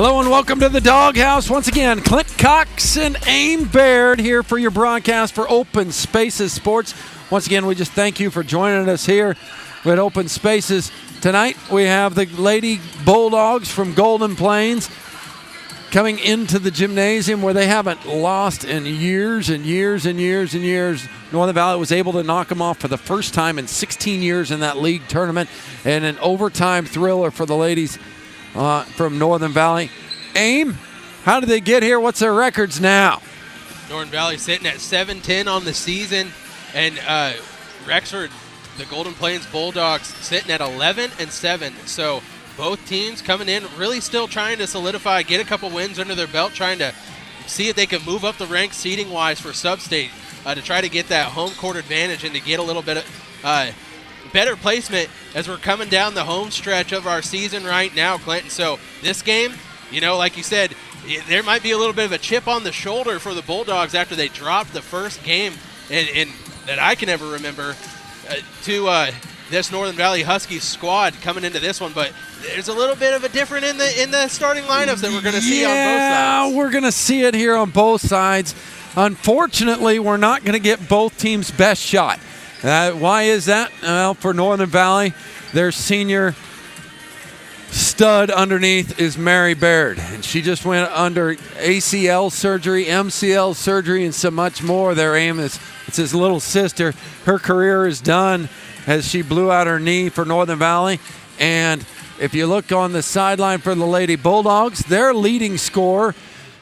Hello and welcome to the Doghouse. Once again, Clint Cox and Aim Baird here for your broadcast for Open Spaces Sports. Once again, we just thank you for joining us here with Open Spaces. Tonight, we have the Lady Bulldogs from Golden Plains coming into the gymnasium where they haven't lost in years and years and years and years. Northern Valley was able to knock them off for the first time in 16 years in that league tournament, and an overtime thriller for the ladies from Northern Valley. Aim, how did they get here? What's their records now? Northern Valley sitting at 7-10 on the season, and Rexford, the Golden Plains Bulldogs, sitting at 11-7. So both teams coming in really still trying to solidify, get a couple wins under their belt, trying to see if they can move up the ranks seeding-wise for Sub-State to try to get that home court advantage and to get a little bit of better placement as we're coming down the home stretch of our season right now, Clinton. So this game, you know, like you said, there might be a little bit of a chip on the shoulder for the Bulldogs after they dropped the first game and that I can ever remember to this Northern Valley Huskies squad coming into this one. But there's a little bit of a difference in the starting lineups that we're going to see on both sides. Yeah, we're going to see it here on both sides. Unfortunately, we're not going to get both teams' best shot. Why is that? Well, for Northern Valley, their senior stud underneath is Mary Baird, and she just went under ACL surgery, MCL surgery, and so much more. Their aim is, it's his little sister. Her career is done as she blew out her knee for Northern Valley. And if you look on the sideline for the Lady Bulldogs, their leading scorer,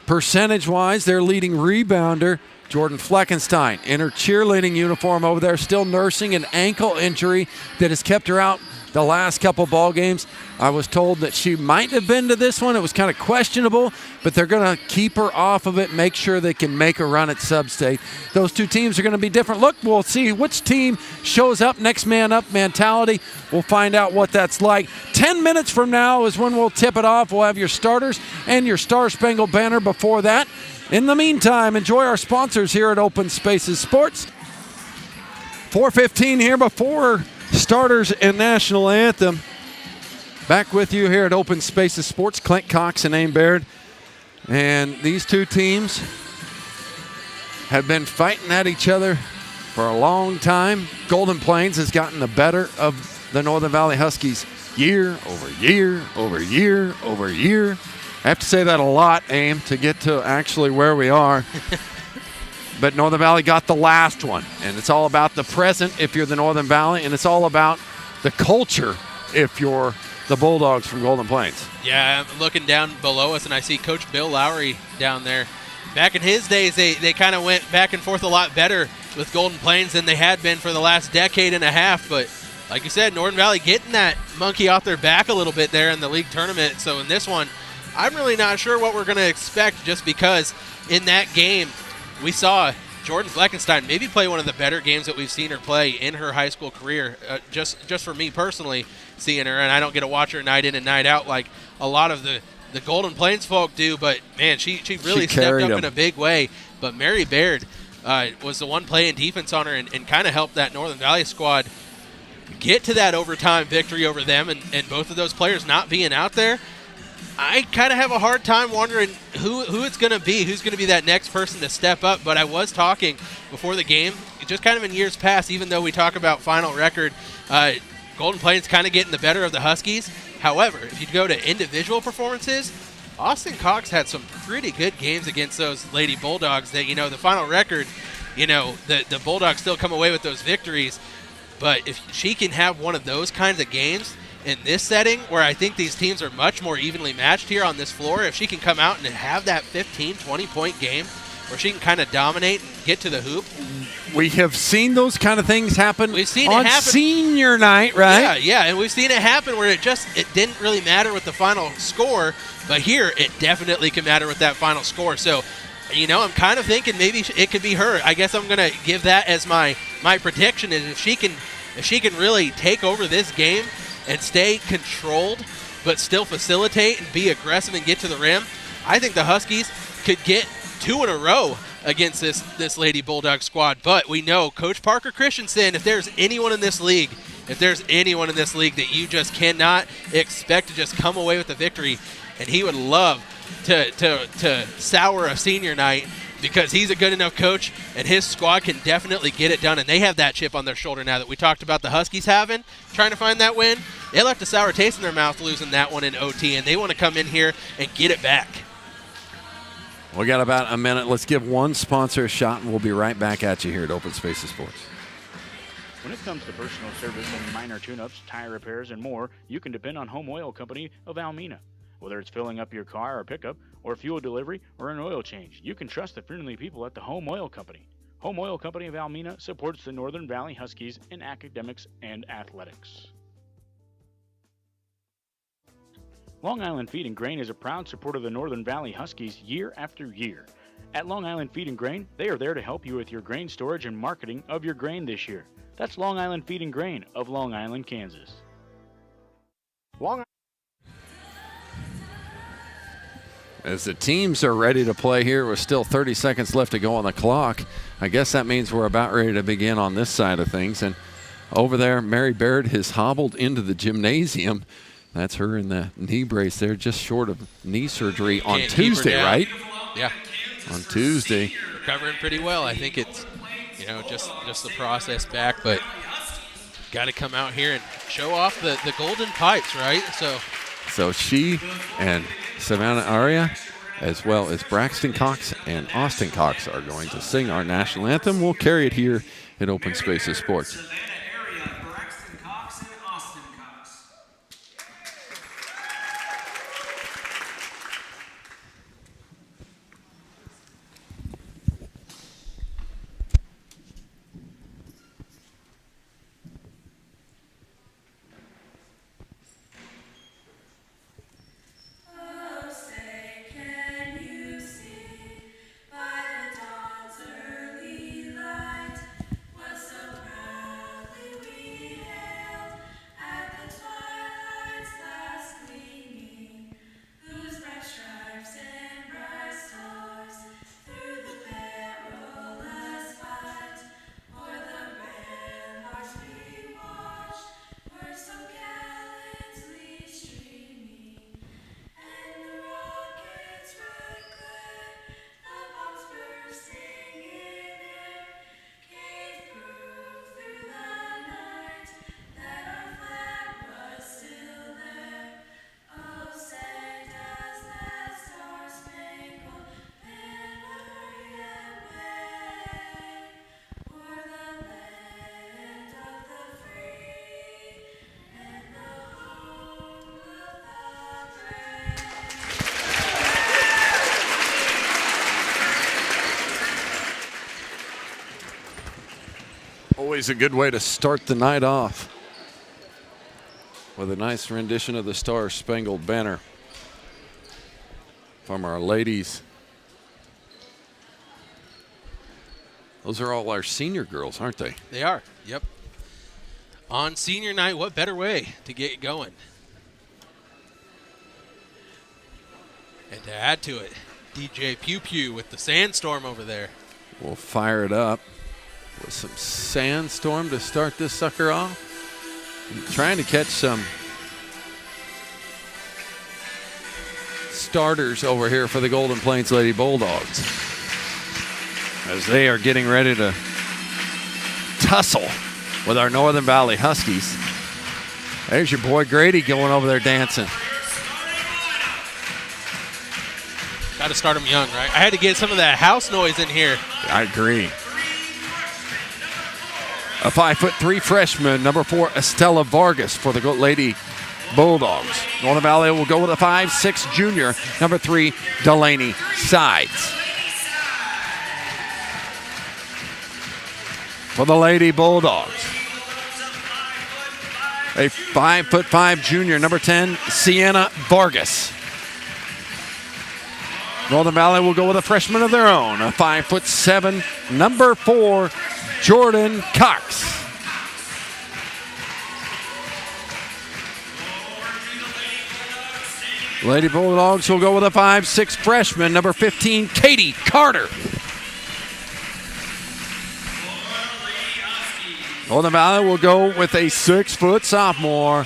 percentage-wise, their leading rebounder, Jordan Fleckenstein, in her cheerleading uniform over there, still nursing an ankle injury that has kept her out the last couple ball games. I was told that she might have been to this one. It was kind of questionable, but they're going to keep her off of it, make sure they can make a run at Sub-State. Those two teams are going to be different. Look, we'll see which team shows up, next man up mentality. We'll find out what that's like. 10 minutes from now is when we'll tip it off. We'll have your starters and your Star Spangled Banner before that. In the meantime, enjoy our sponsors here at Open Spaces Sports. 4:15 here before starters and national anthem. Back with you here at Open Spaces Sports, Clint Cox and Aim Baird. And these two teams have been fighting at each other for a long time. Golden Plains has gotten the better of the Northern Valley Huskies year over year over year over year. I have to say that a lot, Aim, to get to actually where we are. But Northern Valley got the last one, and it's all about the present if you're the Northern Valley, and it's all about the culture if you're the Bulldogs from Golden Plains. Yeah, I'm looking down below us, and I see Coach Bill Lowry down there. Back in his days, they kind of went back and forth a lot better with Golden Plains than they had been for the last decade and a half. But like you said, Northern Valley getting that monkey off their back a little bit there in the league tournament. So in this one, I'm really not sure what we're going to expect, just because in that game we saw Jordan Fleckenstein maybe play one of the better games that we've seen her play in her high school career, just for me personally seeing her. And I don't get to watch her night in and night out like a lot of the Golden Plains folk do, but, man, she really stepped up in a big way. But Mary Baird was the one playing defense on her and kind of helped that Northern Valley squad get to that overtime victory over them. And both of those players not being out there, I kind of have a hard time wondering who it's going to be, who's going to be that next person to step up. But I was talking before the game, just kind of in years past, even though we talk about final record, Golden Plains kind of getting the better of the Huskies. However, if you go to individual performances, Austin Cox had some pretty good games against those Lady Bulldogs that, the final record, the Bulldogs still come away with those victories. But if she can have one of those kinds of games in this setting, where I think these teams are much more evenly matched here on this floor, if she can come out and have that 15, 20-point game where she can kind of dominate and get to the hoop. We have seen those kind of things happen on senior night, right? Yeah, and we've seen it happen where it didn't really matter with the final score, but here it definitely can matter with that final score. So, I'm kind of thinking maybe it could be her. I guess I'm going to give that as my prediction, is if she can really take over this game and stay controlled but still facilitate and be aggressive and get to the rim, I think the Huskies could get 2 in a row against this Lady Bulldog squad. But we know Coach Parker Christensen, if there's anyone in this league if there's anyone in this league that you just cannot expect to just come away with a victory, and he would love to sour a senior night, because he's a good enough coach and his squad can definitely get it done, and they have that chip on their shoulder now that we talked about the Huskies having, trying to find that win. They left a sour taste in their mouth losing that one in OT, and they want to come in here and get it back. We got about a minute. Let's give one sponsor a shot, and we'll be right back at you here at Open Spaces Sports. When it comes to personal service and minor tune-ups, tire repairs, and more, you can depend on Home Oil Company of Almena. Whether it's filling up your car or pickup, or fuel delivery, or an oil change, you can trust the friendly people at the Home Oil Company. Home Oil Company of Almena supports the Northern Valley Huskies in academics and athletics. Long Island Feed and Grain is a proud supporter of the Northern Valley Huskies year after year. At Long Island Feed and Grain, they are there to help you with your grain storage and marketing of your grain this year. That's Long Island Feed and Grain of Long Island, Kansas. As the teams are ready to play here with still 30 seconds left to go on the clock, I guess that means we're about ready to begin on this side of things. And over there, Mary Baird has hobbled into the gymnasium. That's her in the knee brace there, just short of knee surgery on Tuesday, right? Yeah. On Tuesday. Recovering pretty well. I think it's, just the process back, but got to come out here and show off the golden pipes, right? So she and Savannah Aria, as well as Braxton Cox and Austin Cox, are going to sing our national anthem. We'll carry it here at Open Spaces Sports. Always a good way to start the night off with a nice rendition of the Star Spangled Banner from our ladies. Those are all our senior girls, aren't they? They are, yep. On senior night, what better way to get going? And to add to it, DJ Pew Pew with the Sandstorm over there. We'll fire it up with some Sandstorm to start this sucker off. I'm trying to catch some starters over here for the Golden Plains Lady Bulldogs as they are getting ready to tussle with our Northern Valley Huskies. There's your boy Grady going over there dancing. Got to start them young, right? I had to get some of that house noise in here. I agree. A 5'3" freshman, number 4, Estella Vargas for the Lady Bulldogs. Northern Valley will go with a 5'6" junior, number 3, Delaney Sides. For the Lady Bulldogs, a 5'5" junior, number 10, Sienna Vargas. Northern Valley will go with a freshman of their own, a 5'7", number 4, Jordan Cox. Lady Bulldogs will go with a 5'6" freshman, number 15, Katie Carter. Northern Valley will go with a 6-foot sophomore,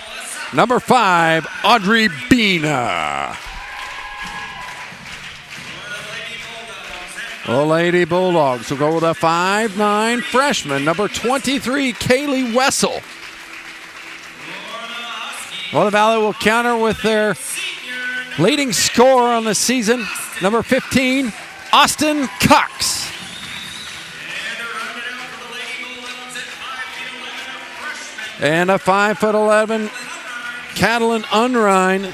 number 5, Audrey Bina. The Lady Bulldogs will go with a 5'9" freshman, number 23, Kaylee Wessel. Northern Valley will counter with their leading scorer on the season, number 15, Austin Cox. And a 5'11", Catalin Unrein.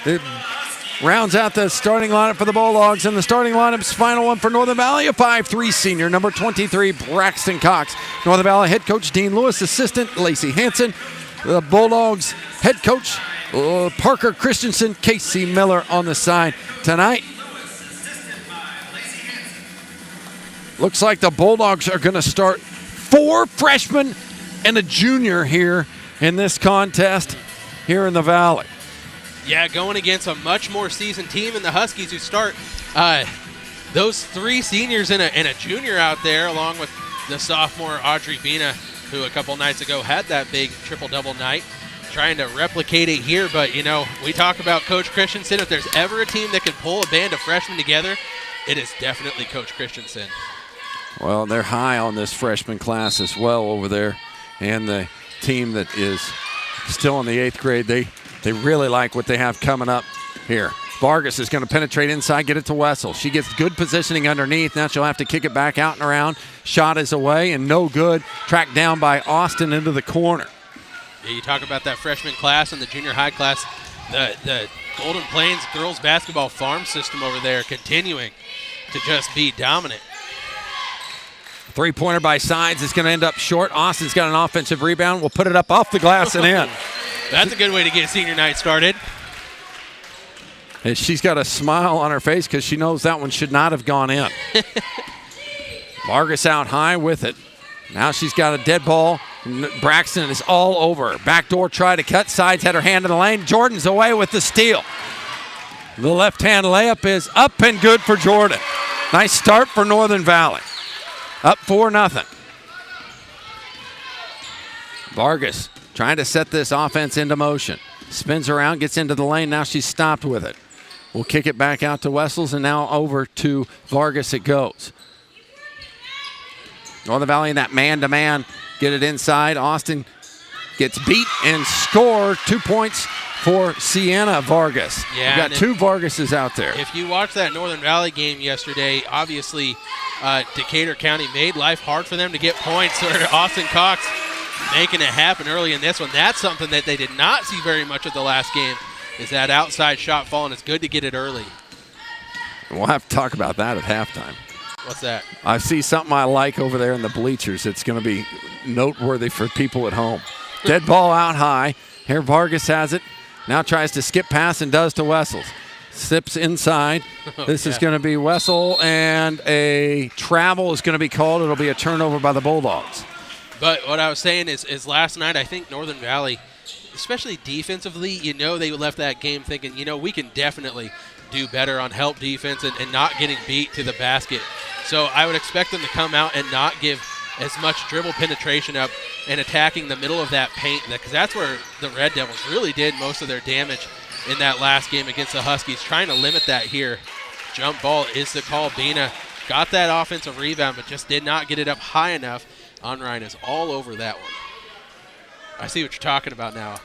It rounds out the starting lineup for the Bulldogs. And the starting lineup's final one for Northern Valley, a 5'3" senior, number 23, Braxton Cox. Northern Valley head coach Dean Lewis, assistant Lacey Hansen. The Bulldogs head coach Parker Christensen, Casey Miller on the side tonight. Looks like the Bulldogs are going to start 4 freshmen and a junior here in this contest here in the Valley. Yeah, going against a much more seasoned team in the Huskies who start those 3 seniors and a junior out there, along with the sophomore Audrey Bina, who a couple nights ago had that big triple-double night, trying to replicate it here. But, you know, we talk about Coach Christensen. If there's ever a team that can pull a band of freshmen together, it is definitely Coach Christensen. Well, they're high on this freshman class as well over there. And the team that is still in the 8th grade, they really like what they have coming up here. Vargas is going to penetrate inside, get it to Wessel. She gets good positioning underneath. Now she'll have to kick it back out and around. Shot is away and no good. Tracked down by Austin into the corner. Yeah, you talk about that freshman class and the junior high class. The Golden Plains girls basketball farm system over there continuing to just be dominant. 3-pointer by Sides is going to end up short. Austin's got an offensive rebound. We'll put it up off the glass and in. That's a good way to get senior night started. And she's got a smile on her face because she knows that one should not have gone in. Vargas out high with it. Now she's got a dead ball. Braxton is all over. Backdoor try to cut. Sides had her hand in the lane. Jordan's away with the steal. The left-hand layup is up and good for Jordan. Nice start for Northern Valley. Up 4-0. Vargas trying to set this offense into motion. Spins around, gets into the lane. Now she's stopped with it. We'll kick it back out to Wessels, and now over to Vargas it goes. Northern Valley in that man-to-man. Get it inside. Austin gets beat and score. 2 points for Sienna Vargas. Yeah, we got 2 Vargases out there. If you watched that Northern Valley game yesterday, obviously Decatur County made life hard for them to get points. Or Austin Cox making it happen early in this one. That's something that they did not see very much of the last game, is that outside shot falling. It's good to get it early. We'll have to talk about that at halftime. What's that? I see something I like over there in the bleachers. It's going to be noteworthy for people at home. Dead ball out high. Here Vargas has it. Now tries to skip pass and does to Wessels. Sips inside. This is going to be Wessel, and a travel is going to be called. It'll be a turnover by the Bulldogs. But what I was saying is last night, I think Northern Valley, especially defensively, you know, they left that game thinking, you know, we can definitely do better on help defense and not getting beat to the basket. So I would expect them to come out and not give as much dribble penetration up and attacking the middle of that paint, because that's where the Red Devils really did most of their damage in that last game against the Huskies, trying to limit that here. Jump ball is the call. Bina got that offensive rebound, but just did not get it up high enough. Unrein is all over that one. I see what you're talking about now.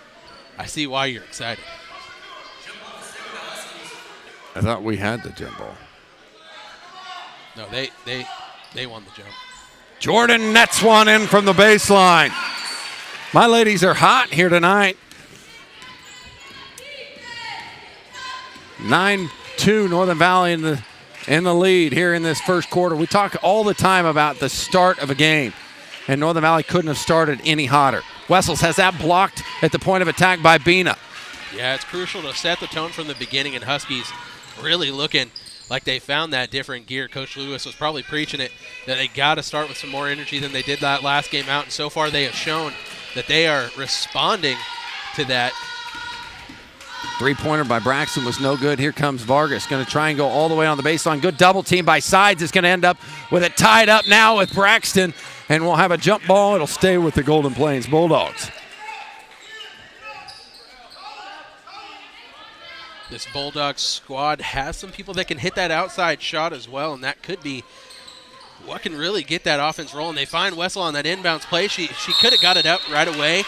I see why you're excited. I thought we had the jump ball. No, they won the jump. Jordan nets one in from the baseline. My ladies are hot here tonight. 9-2 Northern Valley in the lead here in this first quarter. We talk all the time about the start of a game, and Northern Valley couldn't have started any hotter. Wessels has that blocked at the point of attack by Bina. Yeah, it's crucial to set the tone from the beginning, and Huskies really looking like they found that different gear. Coach Lewis was probably preaching it, that they got to start with some more energy than they did that last game out, and so far they have shown that they are responding to that. 3-pointer by Braxton was no good. Here comes Vargas, going to try and go all the way on the baseline. Good double team by Sides. Is going to end up with it tied up now with Braxton. and we'll have a jump ball. It'll stay with the Golden Plains Bulldogs. This Bulldogs squad has some people that can hit that outside shot as well, and that could be what can really get that offense rolling. They find Wessel on that inbounds play. She could have got it up right away.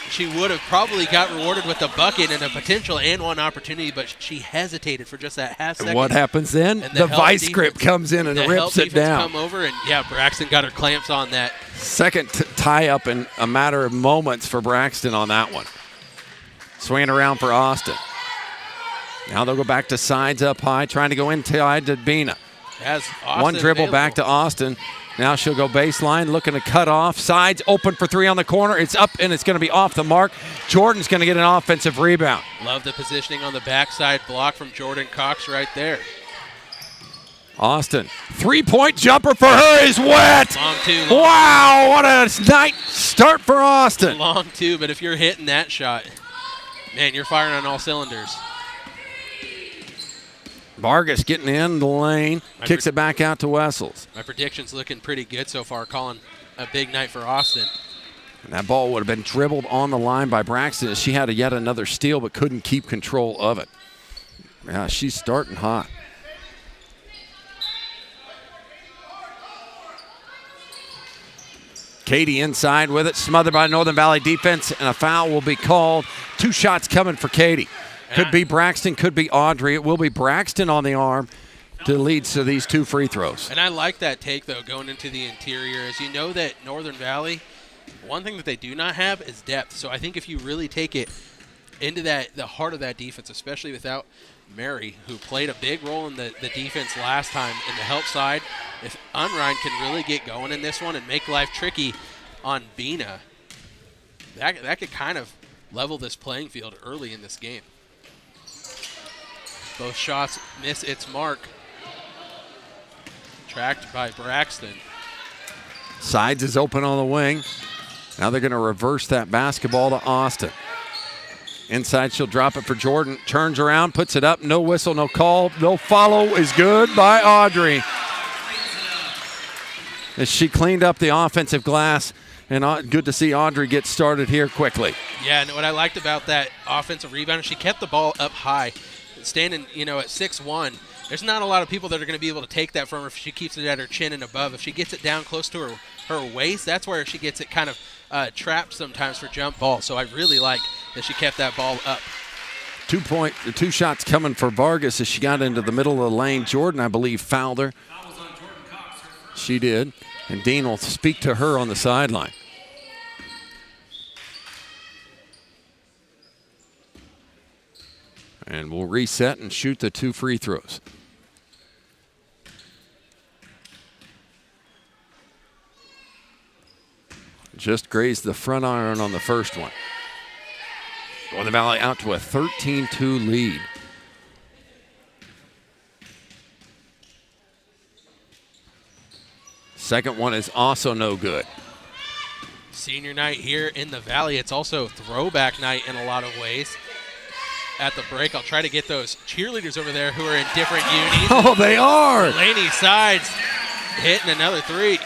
She would have probably got rewarded with a bucket and a potential and one opportunity, but she hesitated for just that half second. And what happens then? The vice grip comes in and rips it down. Come over, and yeah, Braxton got her clamps on that. Second tie up in a matter of moments for Braxton on that one. Swinging around for Austin. Now they'll go back to sides up high, trying to go inside to Bina. One dribble available. back to Austin. Now she'll go baseline, looking to cut off. Sides open for three on the corner. It's up, and it's going to be off the mark. Jordan's going to get an offensive rebound. Love the positioning on the backside block from Jordan Cox right there. Austin, three-point jumper for her is wet. Long two. Wow, what a nice start for Austin. Long two, but if you're hitting that shot, man, you're firing on all cylinders. Vargas getting in the lane, kicks it back out to Wessels. My prediction's looking pretty good so far, calling a big night for Austin. And that ball would have been dribbled on the line by Braxton as she had yet another steal but couldn't keep control of it. Yeah, she's starting hot. Katie inside with it, smothered by Northern Valley defense, and a foul will be called. 2 shots coming for Katie. Could be Braxton, could be Audrey. It will be Braxton on the arm to lead to these 2 free throws. And I like that take, though, going into the interior. As you know that Northern Valley, one thing that they do not have is depth. So I think if you really take it into the heart of that defense, especially without Mary, who played a big role in the defense last time in the help side, if Unrein can really get going in this one and make life tricky on Bina, that could kind of level this playing field early in this game. Both shots miss its mark. Tracked by Braxton. Sides is open on the wing. Now they're going to reverse that basketball to Austin. Inside, she'll drop it for Jordan. Turns around, puts it up. No whistle, no call. No follow is good by Audrey. As she cleaned up the offensive glass. And good to see Audrey get started here quickly. Yeah, and what I liked about that offensive rebound, she kept the ball up high. Standing, at 6'1", there's not a lot of people that are going to be able to take that from her if she keeps it at her chin and above. If she gets it down close to her waist, that's where she gets it kind of trapped sometimes for jump ball. So I really like that she kept that ball up. 2 shots coming for Vargas as she got into the middle of the lane. Jordan, I believe, fouled her. She did. And Dean will speak to her on the sideline. And we'll reset and shoot the 2 free throws. Just grazed the front iron on the first one. Northern Valley out to a 13-2 lead. Second one is also no good. Senior night here in the Valley. It's also throwback night in a lot of ways. At the break, I'll try to get those cheerleaders over there who are in different unis. Oh, they are. Laney Sides hitting another 3.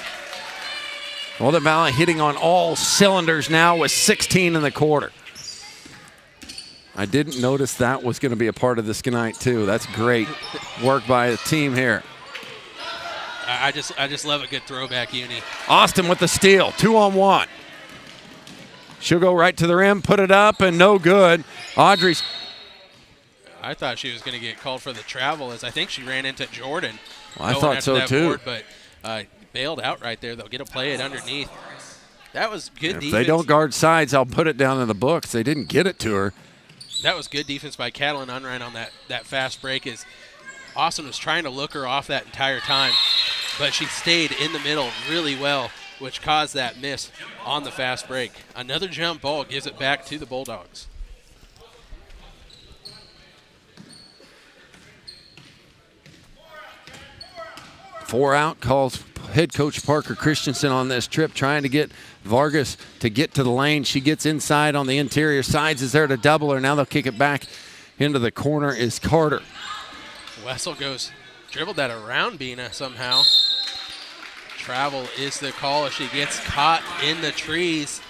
Northern Valley hitting on all cylinders now with 16 in the quarter. I didn't notice that was going to be a part of this tonight, too. That's great work by the team here. I just love a good throwback uni. Austin with the steal, 2-on-1. She'll go right to the rim, put it up, and no good. Audrey's. I thought she was going to get called for the travel, as I think she ran into Jordan. Well, I thought so too. Board, but bailed out right there. They'll get a play it underneath. That was good defense. If they don't guard sides, I'll put it down in the books. They didn't get it to her. That was good defense by Catalin Unrein on that fast break. As Austin was trying to look her off that entire time, but she stayed in the middle really well, which caused that miss on the fast break. Another jump ball gives it back to the Bulldogs. Four out calls head coach Parker Christensen on this trip, trying to get Vargas to get to the lane. She gets inside on the interior. Sides is there to double her. Now they'll kick it back into the corner is Carter. Wessel dribbled that around Bina somehow. Travel is the call as she gets caught in the trees.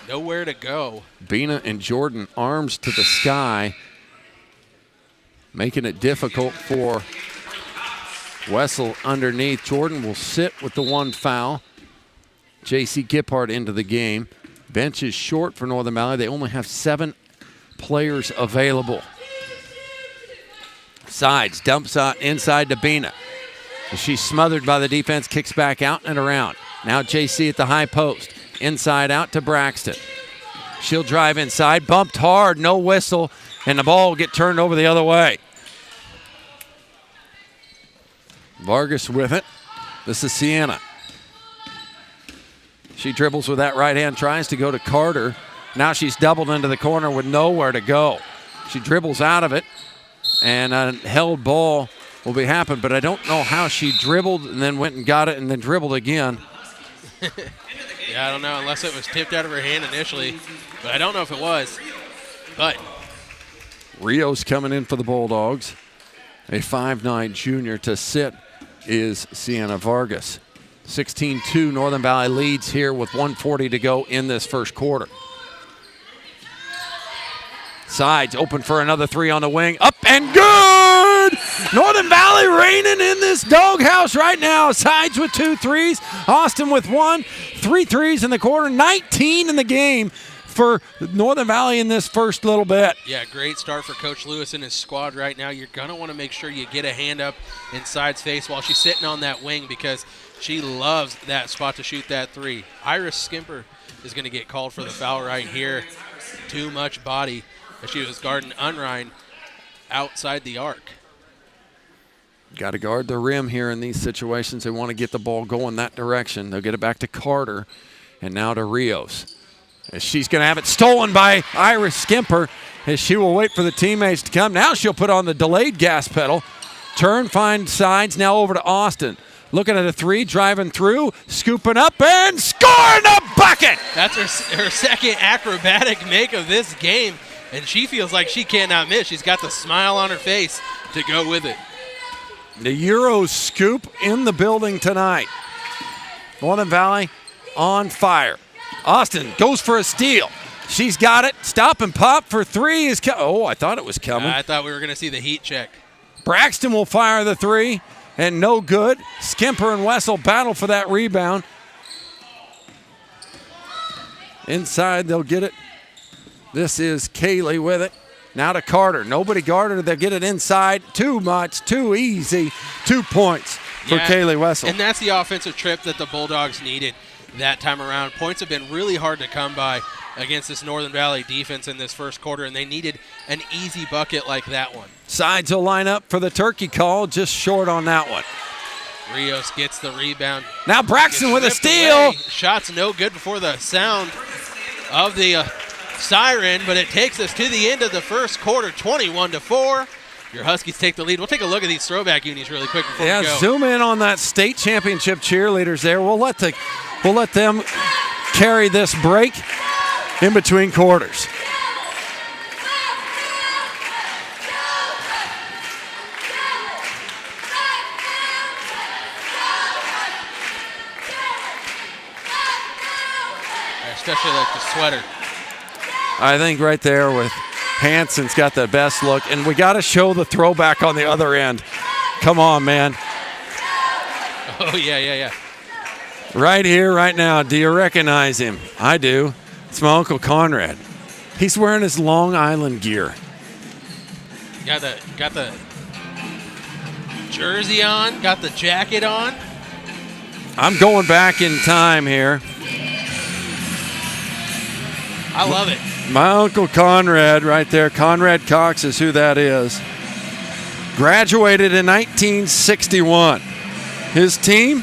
Nowhere to go. Bina and Jordan, arms to the sky, making it difficult for Wessel underneath. Jordan will sit with the 1 foul. J.C. Gippard into the game. Bench is short for Northern Valley. They only have 7 players available. Sides, dumps out inside to Bina. She's smothered by the defense, kicks back out and around. Now J.C. at the high post. Inside out to Braxton. She'll drive inside, bumped hard, no whistle, and the ball will get turned over the other way. Vargas with it. This is Sienna. She dribbles with that right hand, tries to go to Carter. Now she's doubled into the corner with nowhere to go. She dribbles out of it, and a held ball will be happened, but I don't know how she dribbled and then went and got it and then dribbled again. Yeah, I don't know, unless it was tipped out of her hand initially, but I don't know if it was. But Rios coming in for the Bulldogs. A 5'9" junior to sit is Sienna Vargas. 16-2, Northern Valley leads here with 1:40 to go in this first quarter. Sides open for another 3 on the wing. Up and good! Northern Valley reigning in this doghouse right now. Sides with 2 threes. Austin with 1. 3 threes in the quarter. 19 in the game for Northern Valley in this first little bit. Yeah, great start for Coach Lewis and his squad right now. You're going to want to make sure you get a hand up in Side's face while she's sitting on that wing because she loves that spot to shoot that 3. Iris Skimper is going to get called for the foul right here. Too much body. She was guarding Unrein outside the arc. Got to guard the rim here in these situations. They want to get the ball going that direction. They'll get it back to Carter and now to Rios. As she's going to have it stolen by Iris Skimper as she will wait for the teammates to come. Now she'll put on the delayed gas pedal. Turn, find Sides, now over to Austin. Looking at a 3, driving through, scooping up, and scoring a bucket! That's her second acrobatic make of this game. And she feels like she cannot miss. She's got the smile on her face to go with it. The Euro scoop in the building tonight. Northern Valley on fire. Austin goes for a steal. She's got it. Stop and pop for 3 is oh, I thought it was coming. I thought we were going to see the heat check. Braxton will fire the 3, and no good. Skimper and Wessel battle for that rebound. Inside, they'll get it. This is Kaylee with it. Now to Carter. Nobody guarded her. They'll get it inside. Too much, too easy. 2 points for Kaylee Wessel. And that's the offensive trip that the Bulldogs needed that time around. Points have been really hard to come by against this Northern Valley defense in this first quarter, and they needed an easy bucket like that one. Sides will line up for the turkey call, just short on that one. Rios gets the rebound. Now Braxton with a steal. Away. Shot's no good before the sound of the siren, but it takes us to the end of the first quarter, 21-4. Your Huskies take the lead. We'll take a look at these throwback unis really quick before we go. Zoom in on that state championship cheerleaders there. We'll let them carry this break in between quarters. I especially like the sweater. I think right there with Hanson's got the best look, and we got to show the throwback on the other end. Come on, man. Oh, yeah. Right here, right now. Do you recognize him? I do. It's my Uncle Conrad. He's wearing his Long Island gear. Got the jersey on, got the jacket on. I'm going back in time here. I love it. My Uncle Conrad right there. Conrad Cox is who that is. Graduated in 1961. His team,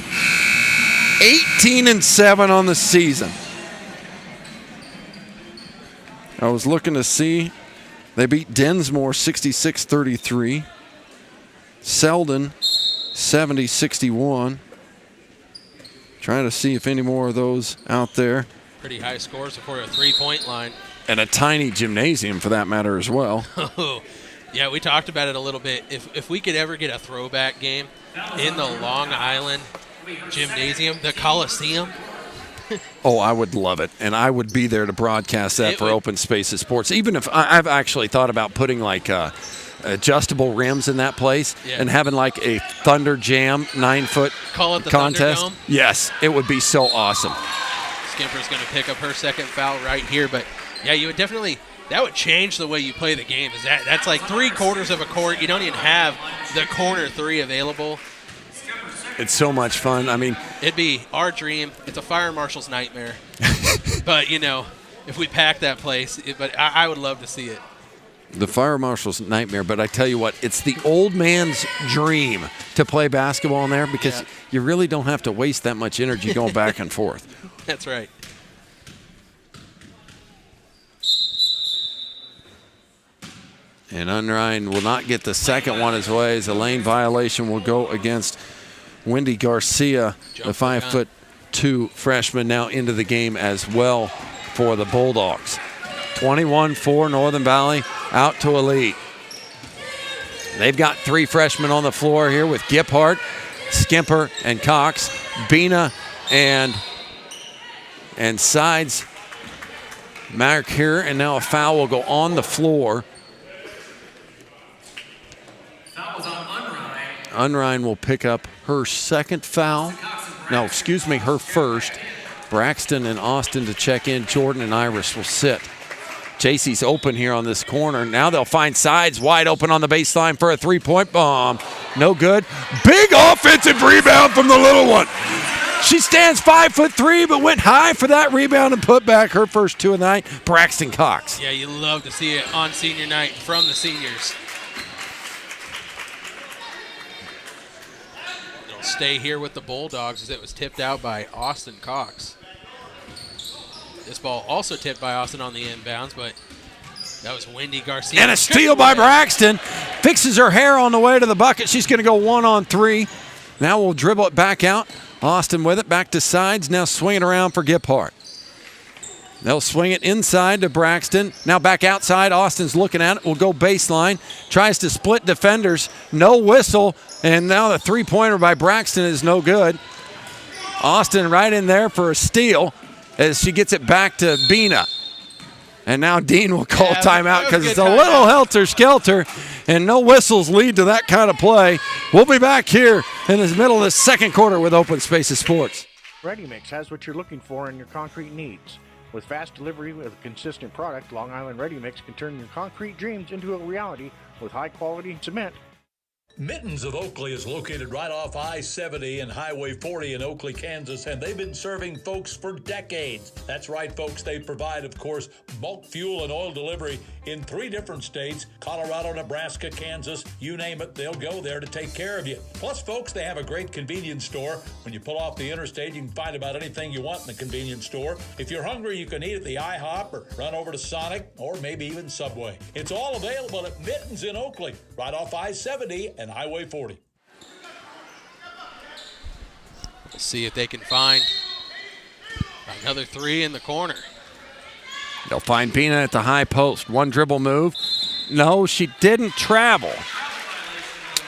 18-7 on the season. I was looking to see. They beat Densmore 66-33. Selden 70-61. Trying to see if any more of those out there. Pretty high scores before a three-point line. And a tiny gymnasium for that matter as well. Oh, yeah, we talked about it a little bit. If we could ever get a throwback game in the Long Island Gymnasium, the Coliseum. Oh, I would love it, and I would be there to broadcast that for Open Spaces Sports. Even if I've actually thought about putting like adjustable rims in that place and having like a Thunder Jam 9-foot Call it the contest. Thunderdome. Yes, it would be so awesome. Skimper's going to pick up her second foul right here, but yeah, you would definitely. That would change the way you play the game. That's like 3/4 of a court. You don't even have the corner three available. It's so much fun. I mean, it'd be our dream. It's a fire marshal's nightmare. But, you know, if we pack that place, but I would love to see it. The fire marshal's nightmare, but I tell you what, it's the old man's dream to play basketball in there because you really don't have to waste that much energy going back and forth. That's right. And Unrein will not get the second one his way as a lane violation will go against Wendy Garcia, the 5'2" freshman, now into the game as well for the Bulldogs. 21-4 Northern Valley out to a lead. They've got 3 freshmen on the floor here with Giphart, Skimper, and Cox. Bina and Sides mark here, and now a foul will go on the floor. Unrein will pick up her second foul. No, excuse me, her first. Braxton and Austin to check in. Jordan and Iris will sit. JC's open here on this corner. Now they'll find Sides wide open on the baseline for a three-point bomb. No good. Big offensive rebound from the little one. She stands 5'3", but went high for that rebound and put back her first 2 of the night. Braxton Cox. Yeah, you love to see it on senior night from the seniors. It'll stay here with the Bulldogs as it was tipped out by Austin Cox. This ball also tipped by Austin on the inbounds, but that was Wendy Garcia. And a steal by Braxton. Fixes her hair on the way to the bucket. She's going to go 1-on-3. Now we'll dribble it back out. Austin with it, back to Sides. Now swinging around for Giphart. They'll swing it inside to Braxton. Now back outside. Austin's looking at it. Will go baseline. Tries to split defenders. No whistle. And now the three-pointer by Braxton is no good. Austin right in there for a steal as she gets it back to Bina. And now Dean will call timeout because it's a little helter-skelter, and no whistles lead to that kind of play. We'll be back here in the middle of the second quarter with Open Spaces Sports. Ready Mix has what you're looking for in your concrete needs. With fast delivery with a consistent product, Long Island Ready Mix can turn your concrete dreams into a reality with high-quality cement. Mittens of Oakley is located right off I-70 and Highway 40 in Oakley, Kansas, and they've been serving folks for decades. That's right, folks. They provide, of course, bulk fuel and oil delivery in 3 different states, Colorado, Nebraska, Kansas, you name it, they'll go there to take care of you. Plus, folks, they have a great convenience store. When you pull off the interstate, you can find about anything you want in the convenience store. If you're hungry, you can eat at the IHOP or run over to Sonic or maybe even Subway. It's all available at Mittens in Oakley, right off I-70 and Highway 40. We'll see if they can find another 3 in the corner. They'll find Bina at the high post. One dribble move. No, she didn't travel.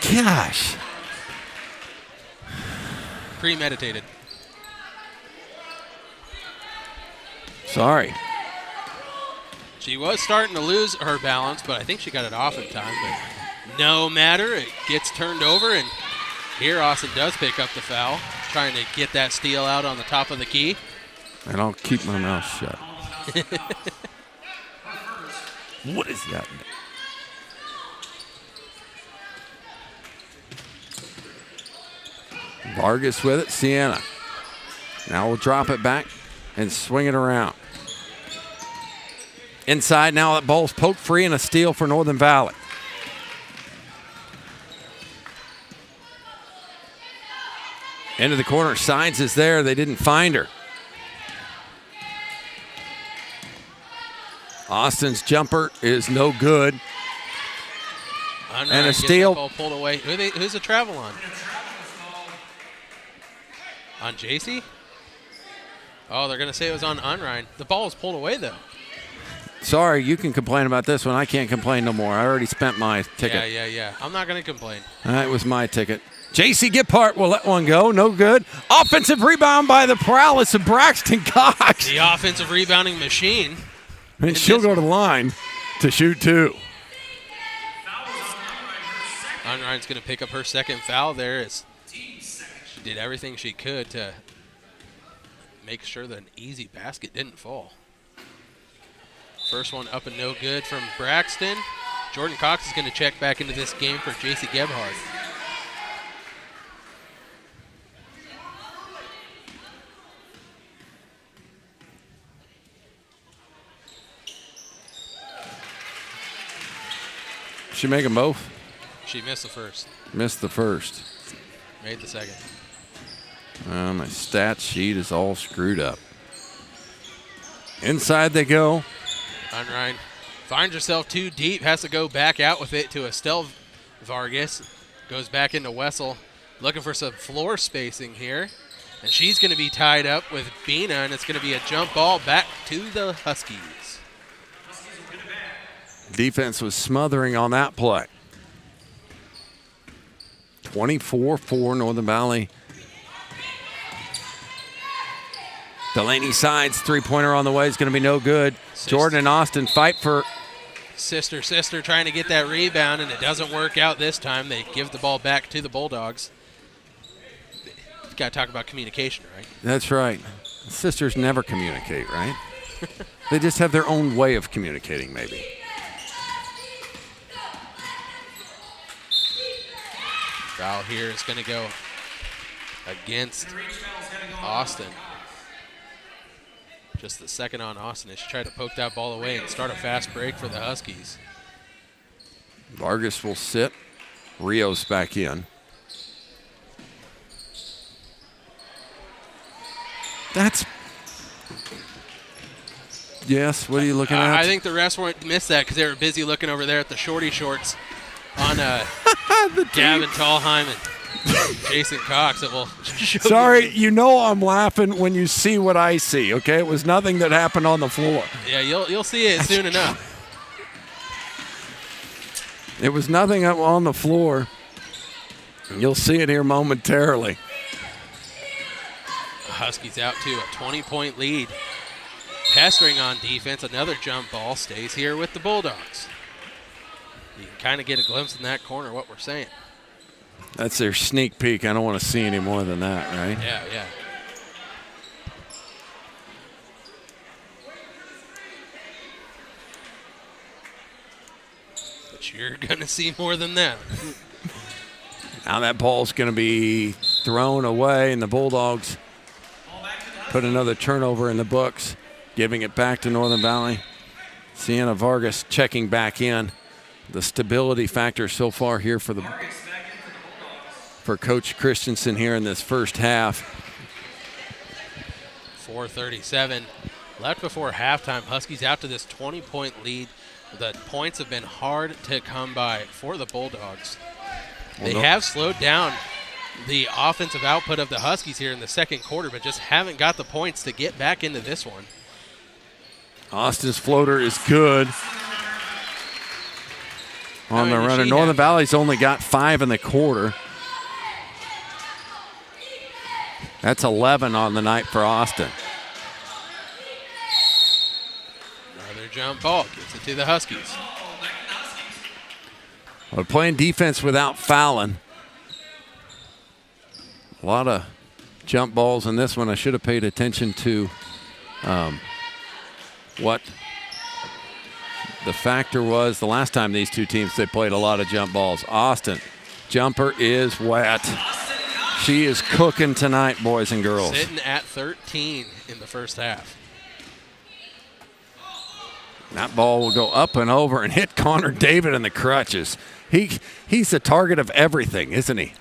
Gosh. Premeditated. Sorry. She was starting to lose her balance, but I think she got it off in time. But no matter, it gets turned over, and here Austin does pick up the foul, trying to get that steal out on the top of the key. And I'll keep my mouth shut. What is that? Vargas with it. Sienna. Now we'll drop it back and swing it around. Inside now, that ball's poked free and a steal for Northern Valley. Into the corner. Sides is there. They didn't find her. Austin's jumper is no good. And a steal. Ball pulled away. Who's the travel on? On JC? Oh, they're going to say it was on Unrein. The ball was pulled away, though. Sorry, you can complain about this one. I can't complain no more. I already spent my ticket. Yeah. I'm not going to complain. That was my ticket. J.C. Giphart will let one go. No good. Offensive rebound by the prowess of Braxton Cox. The offensive rebounding machine. And she'll go to the line to shoot 2. Unrein's going to pick up her second foul there as she did everything she could to make sure that an easy basket didn't fall. First one up and no good from Braxton. Jordan Cox is going to check back into this game for J.C. Gebhardt. She make them both? She missed the first. Missed the first. Made the second. My stat sheet is all screwed up. Inside they go. Unrein finds herself too deep, has to go back out with it to Estelle Vargas. Goes back into Wessel, looking for some floor spacing here. And she's going to be tied up with Bina, and it's going to be a jump ball back to the Huskies. Defense was smothering on that play. 24-4 Northern Valley. Delaney Sides, three-pointer on the way is going to be no good. Jordan and Austin fight for. Sister trying to get that rebound, and it doesn't work out this time. They give the ball back to the Bulldogs. You've got to talk about communication, right? That's right. Sisters never communicate, right? They just have their own way of communicating, maybe. Foul here is going to go against Austin. Just the second on Austin as she tried to poke that ball away and start a fast break for the Huskies. Vargas will sit. Rios back in. That's. Yes, what are you looking at? I think the refs missed that because they were busy looking over there at the shorty shorts on Gavin Tallheim and Jason Cox. That will Sorry, you know I'm laughing when you see what I see, okay? It was nothing that happened on the floor. Yeah, you'll see it soon enough. It was nothing on the floor. You'll see it here momentarily. Huskies out to a 20-point lead. Pestering on defense. Another jump ball stays here with the Bulldogs. You can kind of get a glimpse in that corner what we're saying. That's their sneak peek. I don't want to see any more than that, right? Yeah. But you're going to see more than that. Now that ball's going to be thrown away, and the Bulldogs put another turnover in the books, giving it back to Northern Valley. Sienna Vargas checking back in. The stability factor so far here for Coach Christensen here in this first half. 4:37 left before halftime. Huskies out to this 20-point lead. The points have been hard to come by for the Bulldogs. They have slowed down the offensive output of the Huskies here in the second quarter, but just haven't got the points to get back into this one. Austin's floater is good. On the runner. Northern Valley's only got 5 in the quarter. That's 11 on the night for Austin. Another jump ball gets it to the Huskies. We're playing defense without fouling. A lot of jump balls in this one. I should have paid attention to what the factor was the last time these two teams, they played a lot of jump balls. Austin, jumper is wet. She is cooking tonight, boys and girls. Sitting at 13 in the first half. That ball will go up and over and hit Connor David in the crutches. He's the target of everything, isn't he?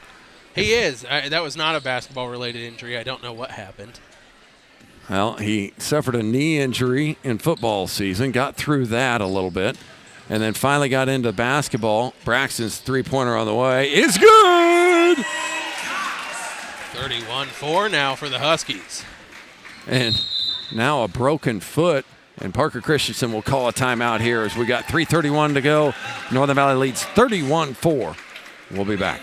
He is. That was not a basketball-related injury. I don't know what happened. Well, he suffered a knee injury in football season, got through that a little bit, and then finally got into basketball. Braxton's three-pointer on the way is good! 31-4 now for the Huskies. And now a broken foot And Parker Christensen will call a timeout here as we got 3:31 to go. Northern Valley leads 31-4. We'll be back.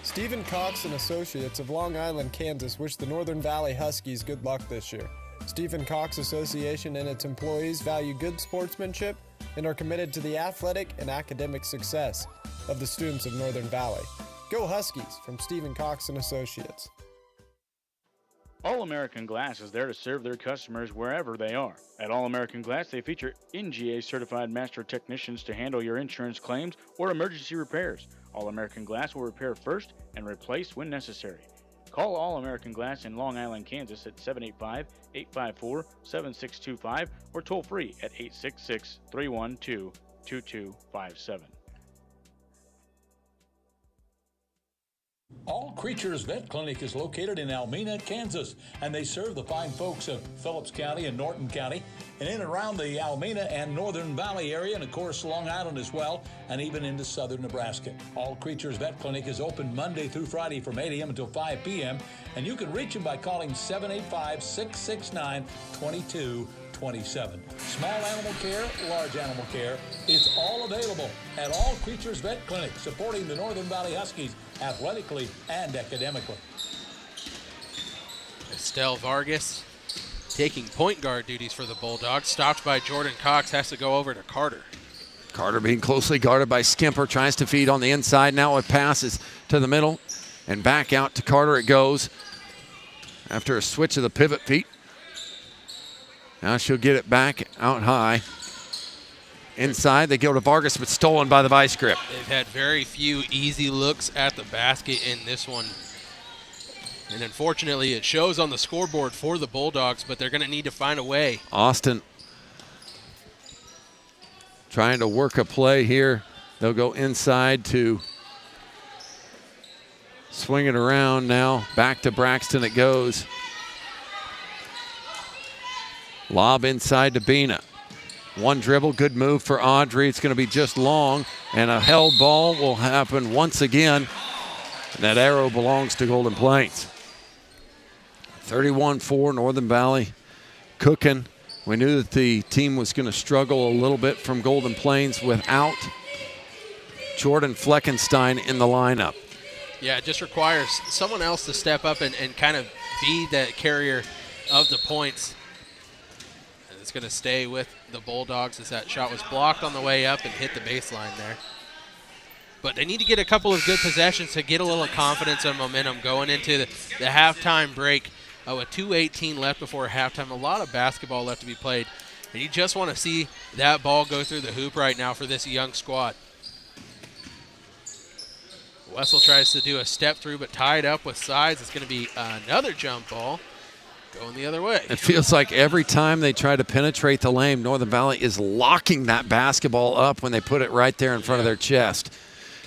Stephen Cox and Associates of Long Island, Kansas wish the Northern Valley Huskies good luck this year. Stephen Cox Association and its employees value good sportsmanship and are committed to the athletic and academic success of the students of Northern Valley. Go Huskies from Stephen Cox and Associates. All American Glass is there to serve their customers wherever they are. At All American Glass, they feature NGA certified master technicians to handle your insurance claims or emergency repairs. All American Glass will repair first and replace when necessary. Call All American Glass in Long Island, Kansas at 785-854-7625 or toll free at 866-312-2257. All Creatures Vet Clinic is located in Almena, Kansas, and they serve the fine folks of Phillips County and Norton County, and in and around the Almena and Northern Valley area, and of course Long Island as well, and even into southern Nebraska. All Creatures Vet Clinic is open Monday through Friday from 8 a.m. until 5 p.m., and you can reach them by calling 785-669-2227. Small animal care, large animal care, it's all available at All Creatures Vet Clinic, supporting the Northern Valley Huskies athletically and academically. Estelle Vargas taking point guard duties for the Bulldogs. Stopped by Jordan Cox, has to go over to Carter. Carter being closely guarded by Skimper, tries to feed on the inside. Now it passes to the middle and back out to Carter it goes after a switch of the pivot feet. Now she'll get it back out high. Inside, they go to Vargas, but stolen by the vice grip. They've had very few easy looks at the basket in this one. And unfortunately, it shows on the scoreboard for the Bulldogs, but they're going to need to find a way. Austin trying to work a play here. They'll go inside to swing it around now. Back to Braxton it goes. Lob inside to Bina. One dribble, good move for Audrey. It's going to be just long, and a held ball will happen once again. And that arrow belongs to Golden Plains. 31-4, Northern Valley cooking. We knew that the team was going to struggle a little bit from Golden Plains without Jordan Fleckenstein in the lineup. Yeah, it just requires someone else to step up and kind of be that carrier of the points. And it's going to stay with the Bulldogs as that shot was blocked on the way up and hit the baseline there. But they need to get a couple of good possessions to get a little confidence and momentum going into the halftime break. With 2:18 left before halftime, a lot of basketball left to be played. And you just want to see that ball go through the hoop right now for this young squad. Wessel tries to do a step through, but tied up with sides. It's going to be another jump ball going the other way. It feels like every time they try to penetrate the lane, Northern Valley is locking that basketball up when they put it right there in front of their chest.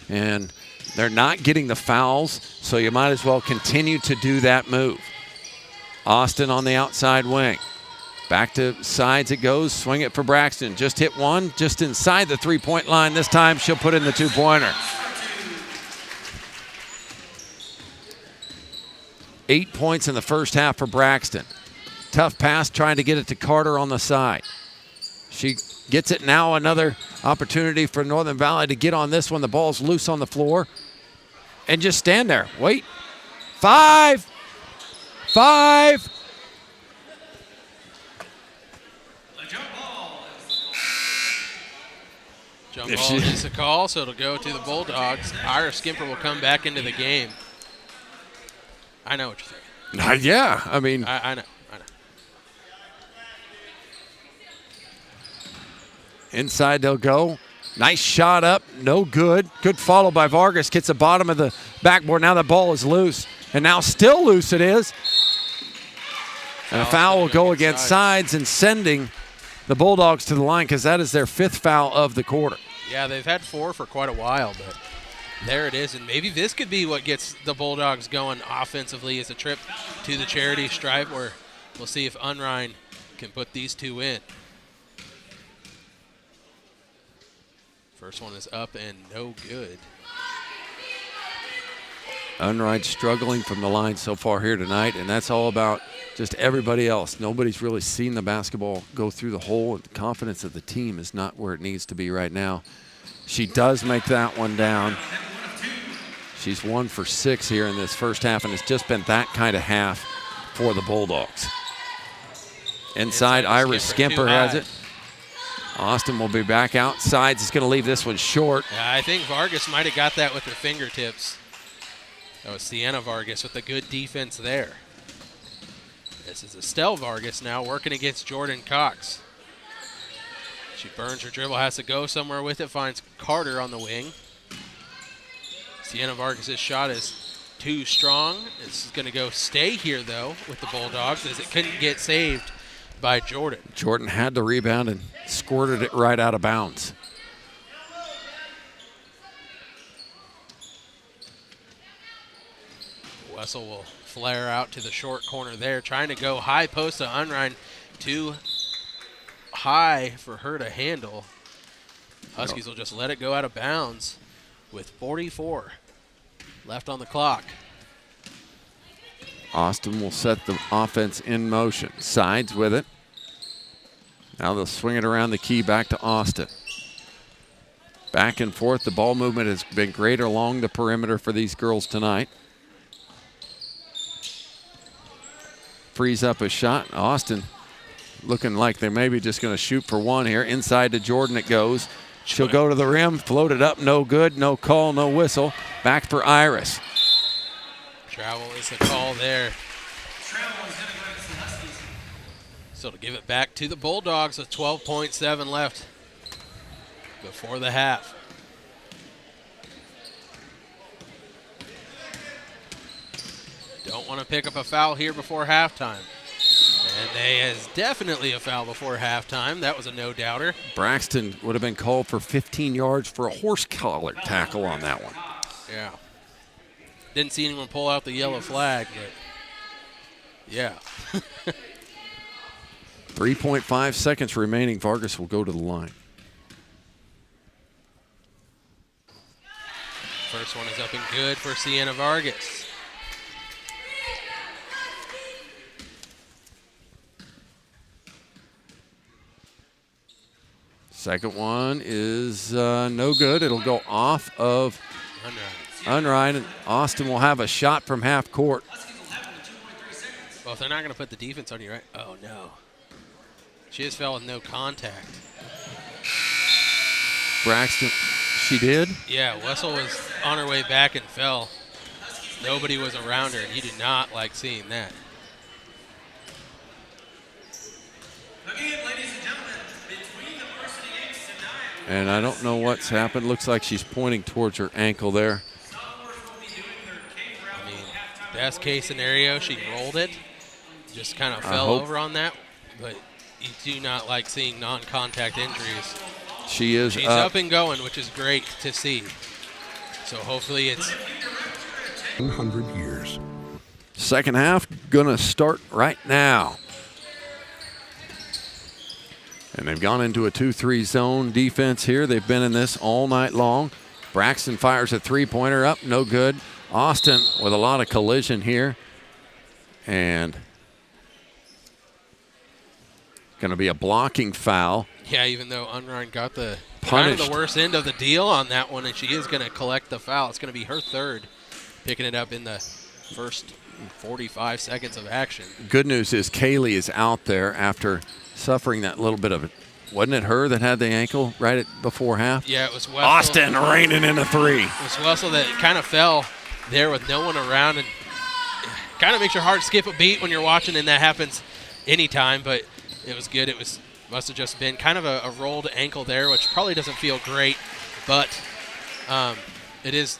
And they're not getting the fouls, so you might as well continue to do that move. Austin on the outside wing. Back to sides it goes. Swing it for Braxton. Just hit one, just inside the three-point line. This time she'll put in the two-pointer. 8 points in the first half for Braxton. Tough pass trying to get it to Carter on the side. She gets it now. Another opportunity for Northern Valley to get on this one. The ball's loose on the floor. And just stand there. Wait. 5. Jump ball is a call, so it'll go to the Bulldogs. Ira Skimper will come back into the game. I know what you're thinking. Yeah, I mean. I know. Inside they'll go. Nice shot up, no good. Good follow by Vargas, gets the bottom of the backboard. Now the ball is loose, and now still loose it is. And a foul will go against sides and sending the Bulldogs to the line because that is their 5th foul of the quarter. Yeah, they've had 4 for quite a while, but there it is. And maybe this could be what gets the Bulldogs going offensively as a trip to the charity stripe where we'll see if Unrein can put these two in. First one is up and no good. Unright struggling from the line so far here tonight, and that's all about just everybody else. Nobody's really seen the basketball go through the hole, and the confidence of the team is not where it needs to be right now. She does make that one down. She's 1 for 6 here in this first half, and it's just been that kind of half for the Bulldogs. Inside, Iris Skimper has it. Austin will be back outside. He's going to leave this one short. Yeah, I think Vargas might have got that with her fingertips. That was Sienna Vargas with a good defense there. This is Estelle Vargas now working against Jordan Cox. She burns her dribble, has to go somewhere with it, finds Carter on the wing. Sienna Vargas' shot is too strong. This is going to go stay here, though, with the Bulldogs, as it couldn't get saved by Jordan. Jordan had the rebound and squirted it right out of bounds. Wessel will flare out to the short corner there, trying to go high post to Unrein. Too high for her to handle. Huskies will just let it go out of bounds with 44 left on the clock. Austin will set the offense in motion. Sides with it. Now they'll swing it around the key back to Austin. Back and forth. The ball movement has been great along the perimeter for these girls tonight. Frees up a shot. Austin looking like they're maybe just going to shoot for one here. Inside to Jordan it goes. She'll go to the rim, float it up, no good, no call, no whistle. Back for Iris. Travel is the call there. So to give it back to the Bulldogs with 12.7 left before the half. Don't want to pick up a foul here before halftime. And they is definitely a foul before halftime. That was a no-doubter. Braxton would have been called for 15 yards for a horse collar tackle on that one. Yeah. Didn't see anyone pull out the yellow flag, but yeah. 3.5 seconds remaining. Vargas will go to the line. First one is up and good for Sienna Vargas. Second one is no good. It'll go off of Unrein. And Austin will have a shot from half court. Well, if they're not going to put the defense on you, right? Oh, no. She just fell with no contact. Braxton, she did? Yeah, Wessel was on her way back and fell. Nobody was around her, and you did not like seeing that. Again, ladies and gentlemen, between the varsity 8s and 9. And I don't know what's happened. Looks like she's pointing towards her ankle there. I mean, best case scenario, she rolled it. Just kind of fell over on that. But you do not like seeing non-contact injuries. She's up and going, which is great to see. So hopefully it's 100 years. Second half gonna start right now. And they've gone into a 2-3 zone defense here. They've been in this all night long. Braxton fires a three-pointer up, no good. Austin with a lot of collision here. And gonna be a blocking foul. Yeah, even though Unrein got the Punished. kind of the worst end of the deal on that one, and she is going to collect the foul. It's going to be her third, picking it up in the first 45 seconds of action. Good news is Kaylee is out there after suffering that little bit of it. Wasn't it her that had the ankle right before half? Yeah, it was Wessel. Austin raining in a three. It was Wessel that kind of fell there with no one around, and kind of makes your heart skip a beat when you're watching, and that happens anytime, but it was good. It must have just been kind of a rolled ankle there, which probably doesn't feel great, but it is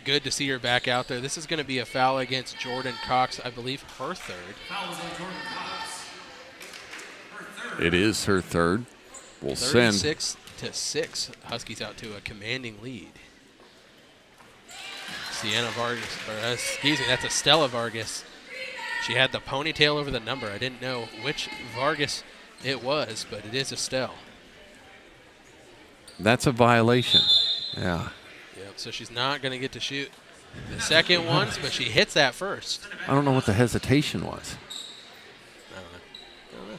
good to see her back out there. This is going to be a foul against Jordan Cox, I believe her third. Foul was on Jordan Cox. Her third. It is her third. We'll send 36-6. Huskies out to a commanding lead. Sienna Vargas, or excuse me, that's Estella Vargas. She had the ponytail over the number. I didn't know which Vargas it was, but it is Estelle. That's a violation. Yeah. Yep, so she's not going to get to shoot the second one, but she hits that first. I don't know what the hesitation was. I don't know.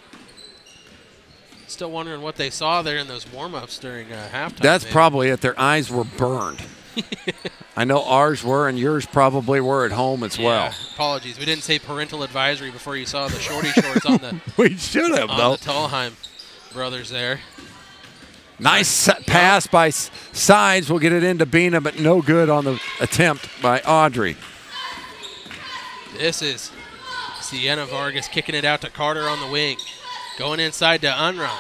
Still wondering what they saw there in those warm-ups during halftime. That's maybe. probably it. Their eyes were burned. I know ours were, and yours probably were at home as well. Apologies. We didn't say parental advisory before you saw the shorty shorts on the We should have, on though. the Tallheim brothers there. Nice pass by Sides. We'll get it into Bina, but no good on the attempt by Audrey. This is Sienna Vargas kicking it out to Carter on the wing. Going inside to Unrein.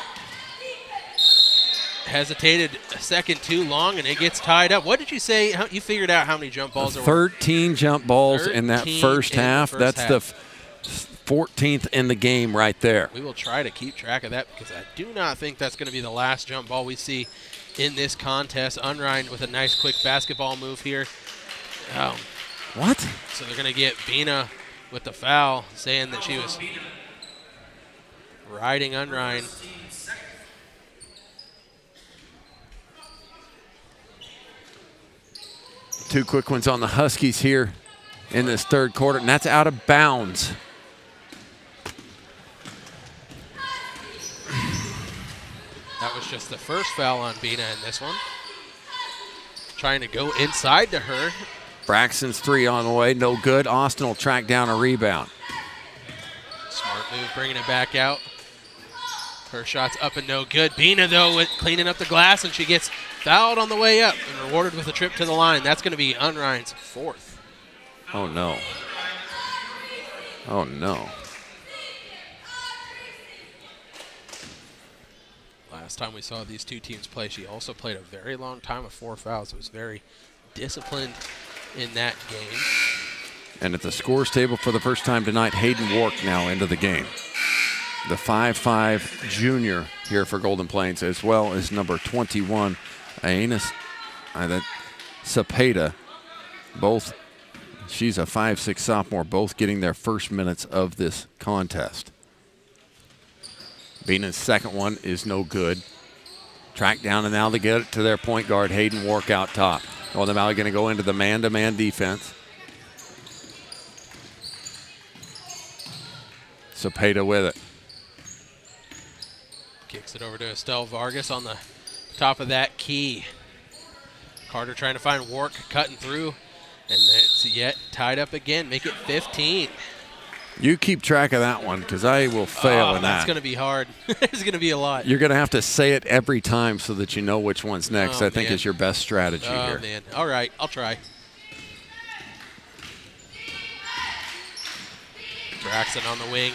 Hesitated a second too long, and it gets tied up. What did you say? You figured out how many jump balls there were? 13 jump balls in that first half. That's the 14th in the game right there. We will try to keep track of that because I do not think that's going to be the last jump ball we see in this contest. Unrein with a nice quick basketball move here. What? So they're going to get Bina with the foul, saying that she was riding Unrein. Two quick ones on the Huskies here in this third quarter, and that's out of bounds. That was just the first foul on Bina in this one. Trying to go inside to her. Braxton's three on the way, no good. Austin will track down a rebound. Smart move, bringing it back out. Her shot's up and no good. Bina, though, with cleaning up the glass, and she gets fouled on the way up and rewarded with a trip to the line. That's going to be Unrein's fourth. Oh, no. Oh, no. Last time we saw these two teams play, she also played a very long time with 4 fouls. It was very disciplined in that game. And at the scores table for the first time tonight, Hayden Wark now into the game. The 5'5" junior here for Golden Plains, as well as number 21, Aina Cepeda. Both, she's a 5'6" sophomore, both getting their first minutes of this contest. Bina's second one is no good. Track down, and now they get it to their point guard, Hayden Wark, out top. Golden Valley going to go into the man-to-man defense. Cepeda with it. Kicks it over to Estelle Vargas on the top of that key. Carter trying to find Wark, cutting through, and it's yet tied up again. Make it 15. You keep track of that one because I will fail in that. That's going to be hard. It's going to be a lot. You're going to have to say it every time so that you know which one's next. I think man. is your best strategy here. Oh, man. All right, I'll try. Braxton on the wing.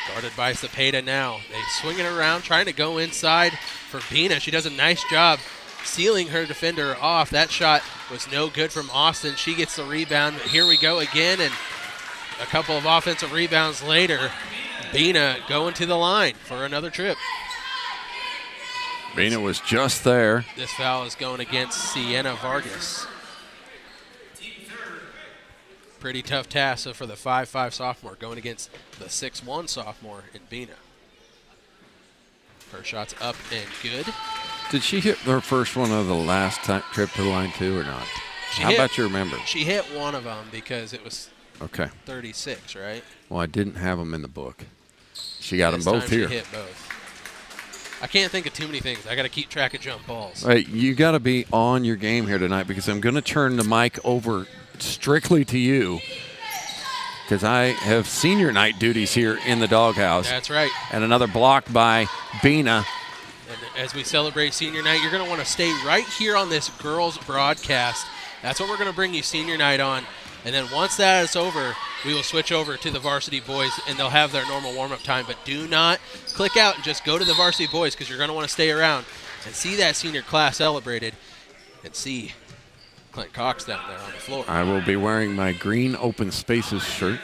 Guarded by Cepeda now. They swing it around, trying to go inside for Bina. She does a nice job sealing her defender off. That shot was no good from Austin. She gets the rebound. Here we go again, and a couple of offensive rebounds later, Bina going to the line for another trip. Bina was just there. This foul is going against Sienna Vargas. Pretty tough task for the 5'5" sophomore going against the 6'1" sophomore in Bina. Her shot's up and good. Did she hit her first one of the last trip to the line too or not? How about you remember? She hit one of them because it was okay. 36, right? Well, I didn't have them in the book. She got This them both time here. She hit both. I can't think of too many things. I got to keep track of jump balls. Hey, you got to be on your game here tonight because I'm going to turn the mic over strictly to you because I have senior night duties here in the doghouse. That's right. And another block by Bina. And as we celebrate senior night, you're going to want to stay right here on this girls broadcast. That's what we're going to bring you senior night on. And then once that is over, we will switch over to the varsity boys, and they'll have their normal warm-up time. But do not click out and just go to the varsity boys because you're going to want to stay around and see that senior class celebrated and see Clint Cox down there on the floor. I will be wearing my green open spaces shirt.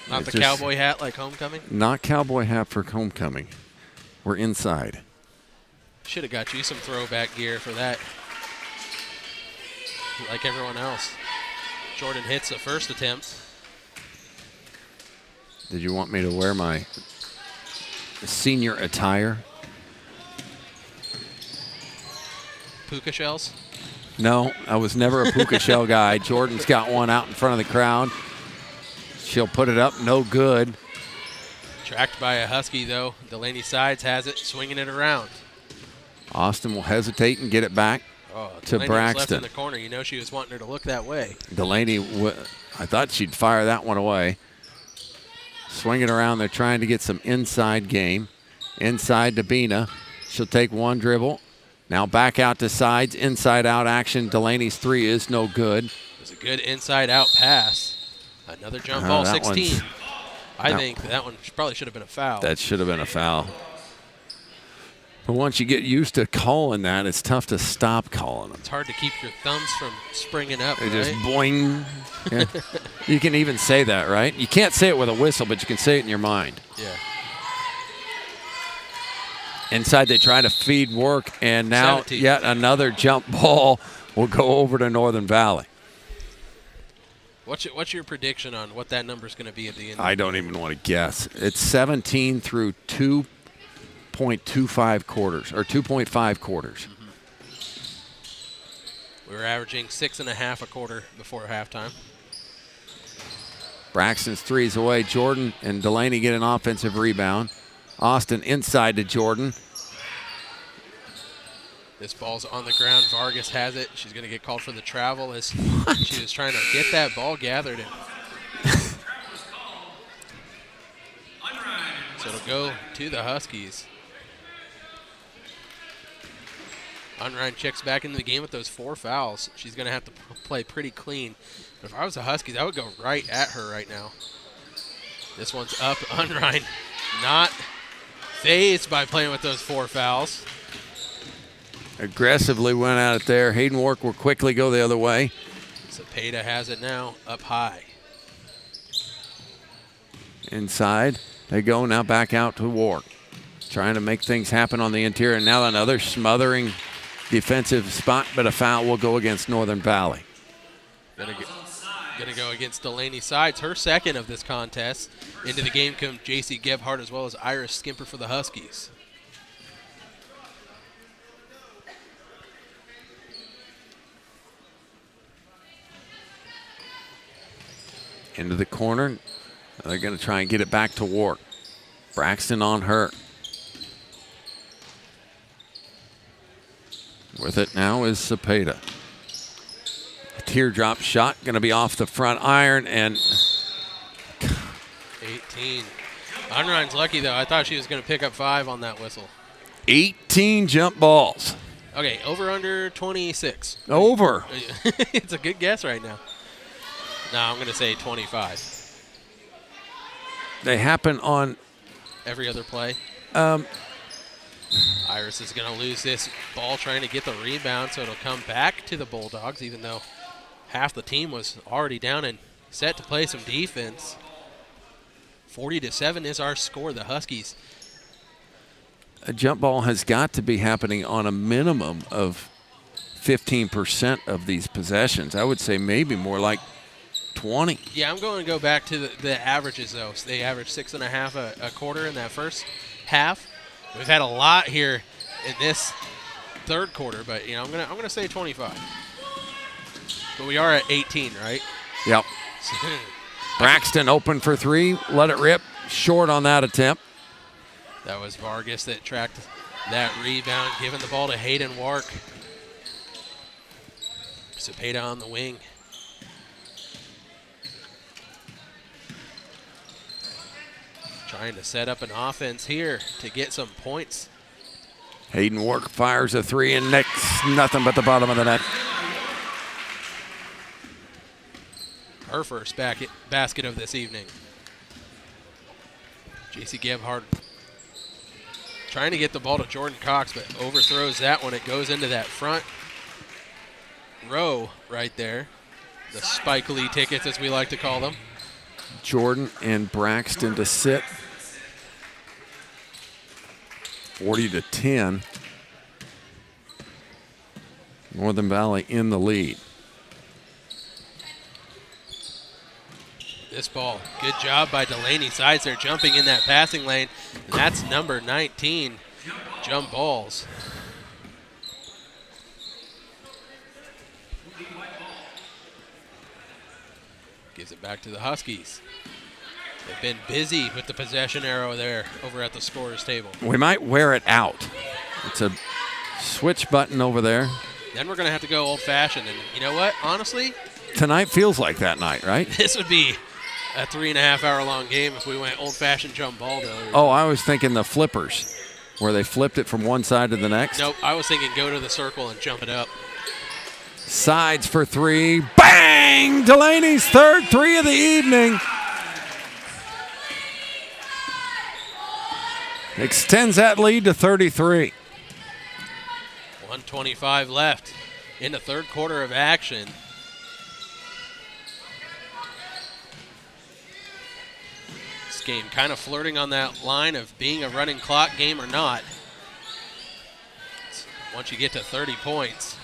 Not the cowboy hat like homecoming? Not cowboy hat for homecoming. We're inside. Should have got you some throwback gear for that. Like everyone else. Jordan hits the first attempt. Did you want me to wear my senior attire? Puka shells? No, I was never a puka shell guy. Jordan's got one out in front of the crowd. She'll put it up, no good. Tracked by a Husky, though. Delaney Sides has it, swinging it around. Austin will hesitate and get it back to Delaney was Braxton. left in the corner. You know she was wanting her to look that way. Delaney, I thought she'd fire that one away. Swing it around. They're trying to get some inside game. Inside to Bina. She'll take one dribble. Now back out to Sides. Inside out action. Delaney's three is no good. It was a good inside out pass. Another jump ball, 16. I think that one probably should have been a foul. That should have been a foul. But once you get used to calling that, it's tough to stop calling them. It's hard to keep your thumbs from springing up, They right? just boing. Yeah. You can even say that, right? You can't say it with a whistle, but you can say it in your mind. Yeah. Inside, they try to feed work, and now 17. yet another jump ball will go over to Northern Valley. What's your prediction on what that number is going to be at the end? I don't even want to guess. It's 17 through 2.25 quarters, or 2.5 quarters. We were averaging 6.5 a quarter before halftime. Braxton's threes away. Jordan and Delaney get an offensive rebound. Austin inside to Jordan. This ball's on the ground. Vargas has it. She's going to get called for the travel as she was trying to get that ball gathered in. So it'll go to the Huskies. Unrein checks back into the game with those 4 fouls. She's going to have to play pretty clean. But if I was the Huskies, I would go right at her right now. This one's up. Unrein not phased by playing with those 4 fouls. Aggressively went at it there. Hayden Wark will quickly go the other way. Cepeda has it now up high. Inside they go, now back out to Wark. Trying to make things happen on the interior. And now another smothering defensive spot, but a foul will go against Northern Valley. Gonna go against Delaney Sides, her second of this contest. Into the game come J.C. Gebhardt as well as Iris Skimper for the Huskies. Into the corner. They're going to try and get it back to Wark. Braxton on her. With it now is Cepeda. A teardrop shot going to be off the front iron and 18. Unrein's lucky though. I thought she was going to pick up 5 on that whistle. 18 jump balls. Okay, over under 26. Over. It's a good guess right now. No, I'm going to say 25. They happen on every other play. Iris is going to lose this ball trying to get the rebound, so it'll come back to the Bulldogs, even though half the team was already down and set to play some defense. 40-7 is our score. The Huskies. A jump ball has got to be happening on a minimum of 15% of these possessions. I would say maybe more like 20. Yeah, I'm going to go back to the averages, though. So they averaged 6.5 a quarter in that first half. We've had a lot here in this third quarter, but you know I'm gonna say 25. But we are at 18, right? Yep. Braxton open for 3. Let it rip. Short on that attempt. That was Vargas that tracked that rebound, giving the ball to Hayden Wark. Cepeda on the wing. Trying to set up an offense here to get some points. Hayden Wark fires a 3 and next nothing but the bottom of the net. Her first basket of this evening. J.C. Gebhardt trying to get the ball to Jordan Cox, but overthrows that one. It goes into that front row right there. The Spike Lee tickets, as we like to call them. Jordan and Braxton to sit. 40-10. Northern Valley in the lead. This ball, good job by Delaney Sides there, jumping in that passing lane. And that's number 19, jump balls. Gives it back to the Huskies. They've been busy with the possession arrow there over at the scorer's table. We might wear it out. It's a switch button over there. Then we're going to have to go old-fashioned. And you know what? Honestly, tonight feels like that night, right? This would be a 3.5-hour-long game if we went old-fashioned jump ball. Oh, I was thinking the flippers, where they flipped it from one side to the next. Nope, I was thinking go to the circle and jump it up. Sides for three. Bang! Delaney's third three of the evening. Extends that lead to 33. 1:25 left in the third quarter of action. This game kind of flirting on that line of being a running clock game or not. Once you get to 30 points,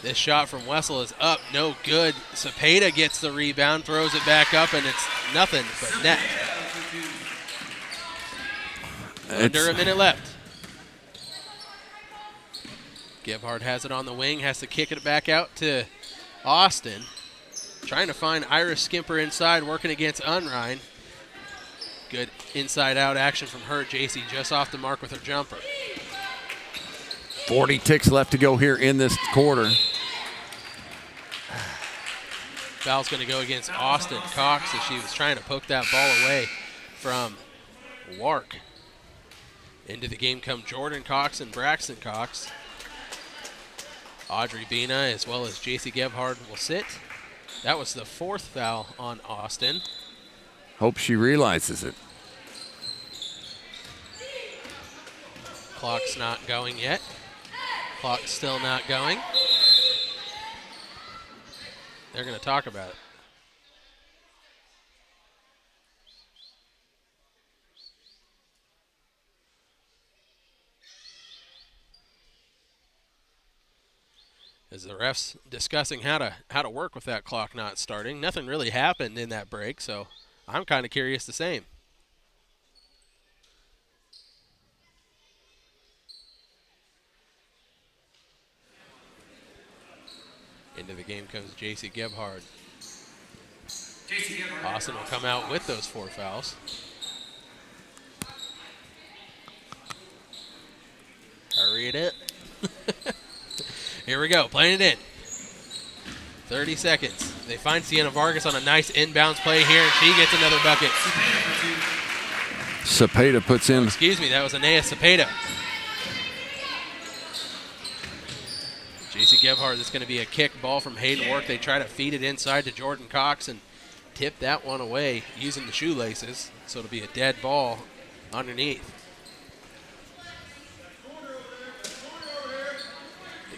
this shot from Wessel is up, no good. Cepeda gets the rebound, throws it back up, and it's nothing but net. Under a minute left. Gebhardt has it on the wing, has to kick it back out to Austin. Trying to find Iris Skimper inside, working against Unrein. Good inside-out action from her. JC just off the mark with her jumper. 40 ticks left to go here in this quarter. Foul's going to go against Austin Cox as she was trying to poke that ball away from Wark. Into the game come Jordan Cox and Braxton Cox. Audrey Bina as well as JC Gebhardt will sit. That was the fourth foul on Austin. Hope she realizes it. Clock's not going yet. Clock's still not going. They're going to talk about it. As the refs discussing how to work with that clock not starting. Nothing really happened in that break, so I'm kind of curious the same. Into the game comes JC Gebhardt. Austin will come out with those 4 fouls. Hurry it up. Here we go, playing it in. 30 seconds. They find Sienna Vargas on a nice inbounds play here, and she gets another bucket. Cepeda puts in. Excuse me, that was Anea Cepeda. JC Gebhardt, this is going to be a kick ball from Hayden Wark. They try to feed it inside to Jordan Cox and tip that one away using the shoelaces. So it'll be a dead ball underneath.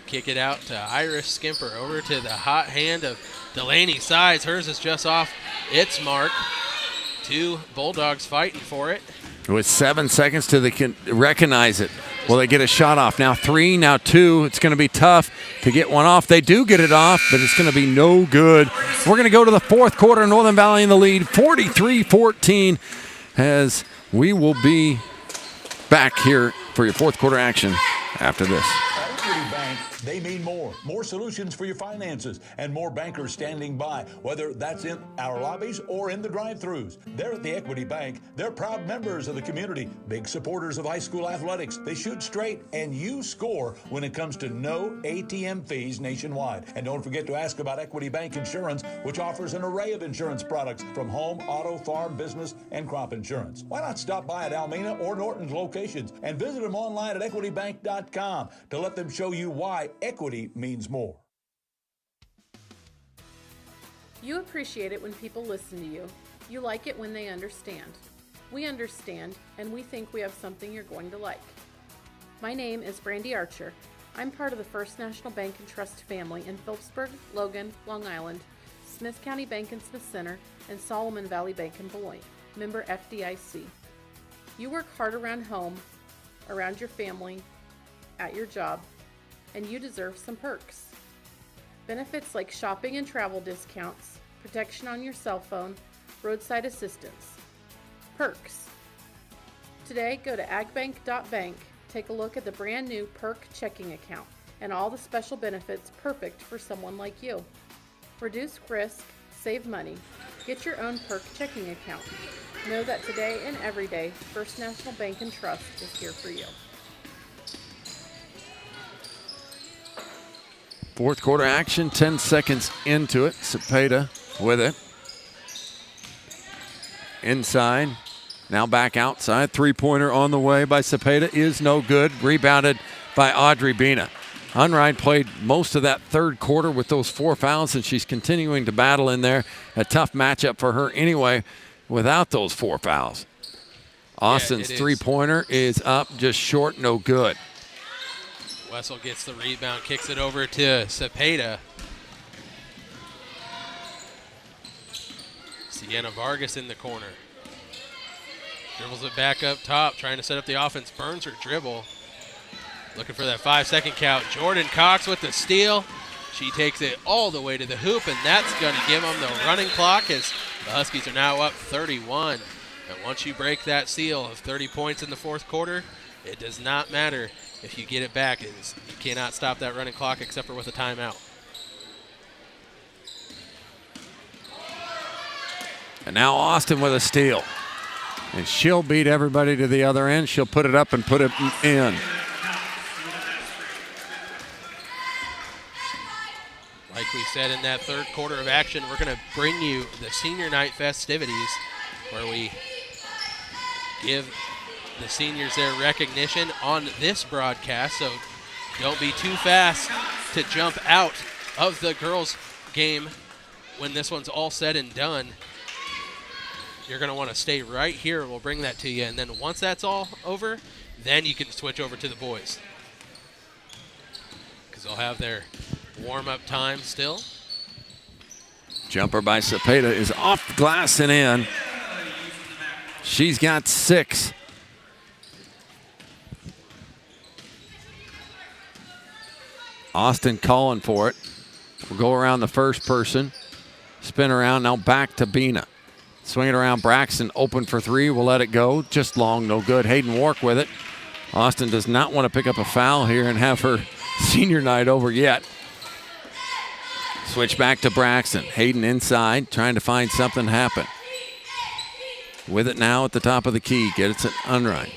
Kick it out to Iris Skimper over to the hot hand of Delaney Sides. Hers is just off its mark. 2 Bulldogs fighting for it. With 7 seconds till they can recognize it. Will they get a shot off? Now 3, now 2. It's going to be tough to get one off. They do get it off, but it's going to be no good. We're going to go to the fourth quarter. Northern Valley in the lead, 43-14, as we will be back here for your fourth quarter action after this. They mean more. More solutions for your finances and more bankers standing by, whether that's in our lobbies or in the drive-thrus. They're at the Equity Bank. They're proud members of the community, big supporters of high school athletics. They shoot straight, and you score when it comes to no ATM fees nationwide. And don't forget to ask about Equity Bank Insurance, which offers an array of insurance products from home, auto, farm, business, and crop insurance. Why not stop by at Almena or Norton's locations and visit them online at equitybank.com to let them show you why equity means more. You appreciate it when people listen to you. You like it when they understand. We understand, and we think we have something you're going to like. My name is Brandy Archer. I'm part of the First National Bank and Trust family in Phillipsburg, Logan, Long Island, Smith County Bank and Smith Center, and Solomon Valley Bank in Beloit, member FDIC. You work hard around home, around your family, at your job, and you deserve some perks. Benefits like shopping and travel discounts, protection on your cell phone, roadside assistance. Perks. Today, go to agbank.bank, take a look at the brand new Perk checking account. and all the special benefits perfect for someone like you. Reduce risk, save money, get your own perk checking account. Know that today and every day, First National Bank and Trust is here for you. Fourth quarter action, 10 seconds into it. Cepeda with it. Inside, now back outside. Three-pointer on the way by Cepeda is no good. Rebounded by Audrey Bina. Unright played most of that third quarter with those 4 fouls, and she's continuing to battle in there. A tough matchup for her anyway without those 4 fouls. Austin's three-pointer is up, just short, no good. Wessel gets the rebound, kicks it over to Cepeda. Sienna Vargas in the corner. Dribbles it back up top, trying to set up the offense. Burns her dribble. Looking for that 5-second count. Jordan Cox with the steal. She takes it all the way to the hoop, and that's going to give them the running clock as the Huskies are now up 31. And once you break that seal of 30 points in the fourth quarter, it does not matter if you get it back. You cannot stop that running clock except for with a timeout. And now Austin with a steal. And she'll beat everybody to the other end. She'll put it up and put it in. Like we said in that third quarter of action, we're going to bring you the senior night festivities where we give the seniors their recognition on this broadcast. So don't be too fast to jump out of the girls' game when this one's all said and done. You're going to want to stay right here. We'll bring that to you. And then once that's all over, then you can switch over to the boys, because they'll have their warm-up time still. Jumper by Cepeda is off the glass and in. She's got 6. Austin calling for it. We'll go around the first person. Spin around, now back to Bina. Swing it around, Braxton open for 3. We'll let it go. Just long, no good. Hayden Wark with it. Austin does not want to pick up a foul here and have her senior night over yet. Switch back to Braxton. Hayden inside, trying to find something happen. With it now at the top of the key. Gets it Unrein.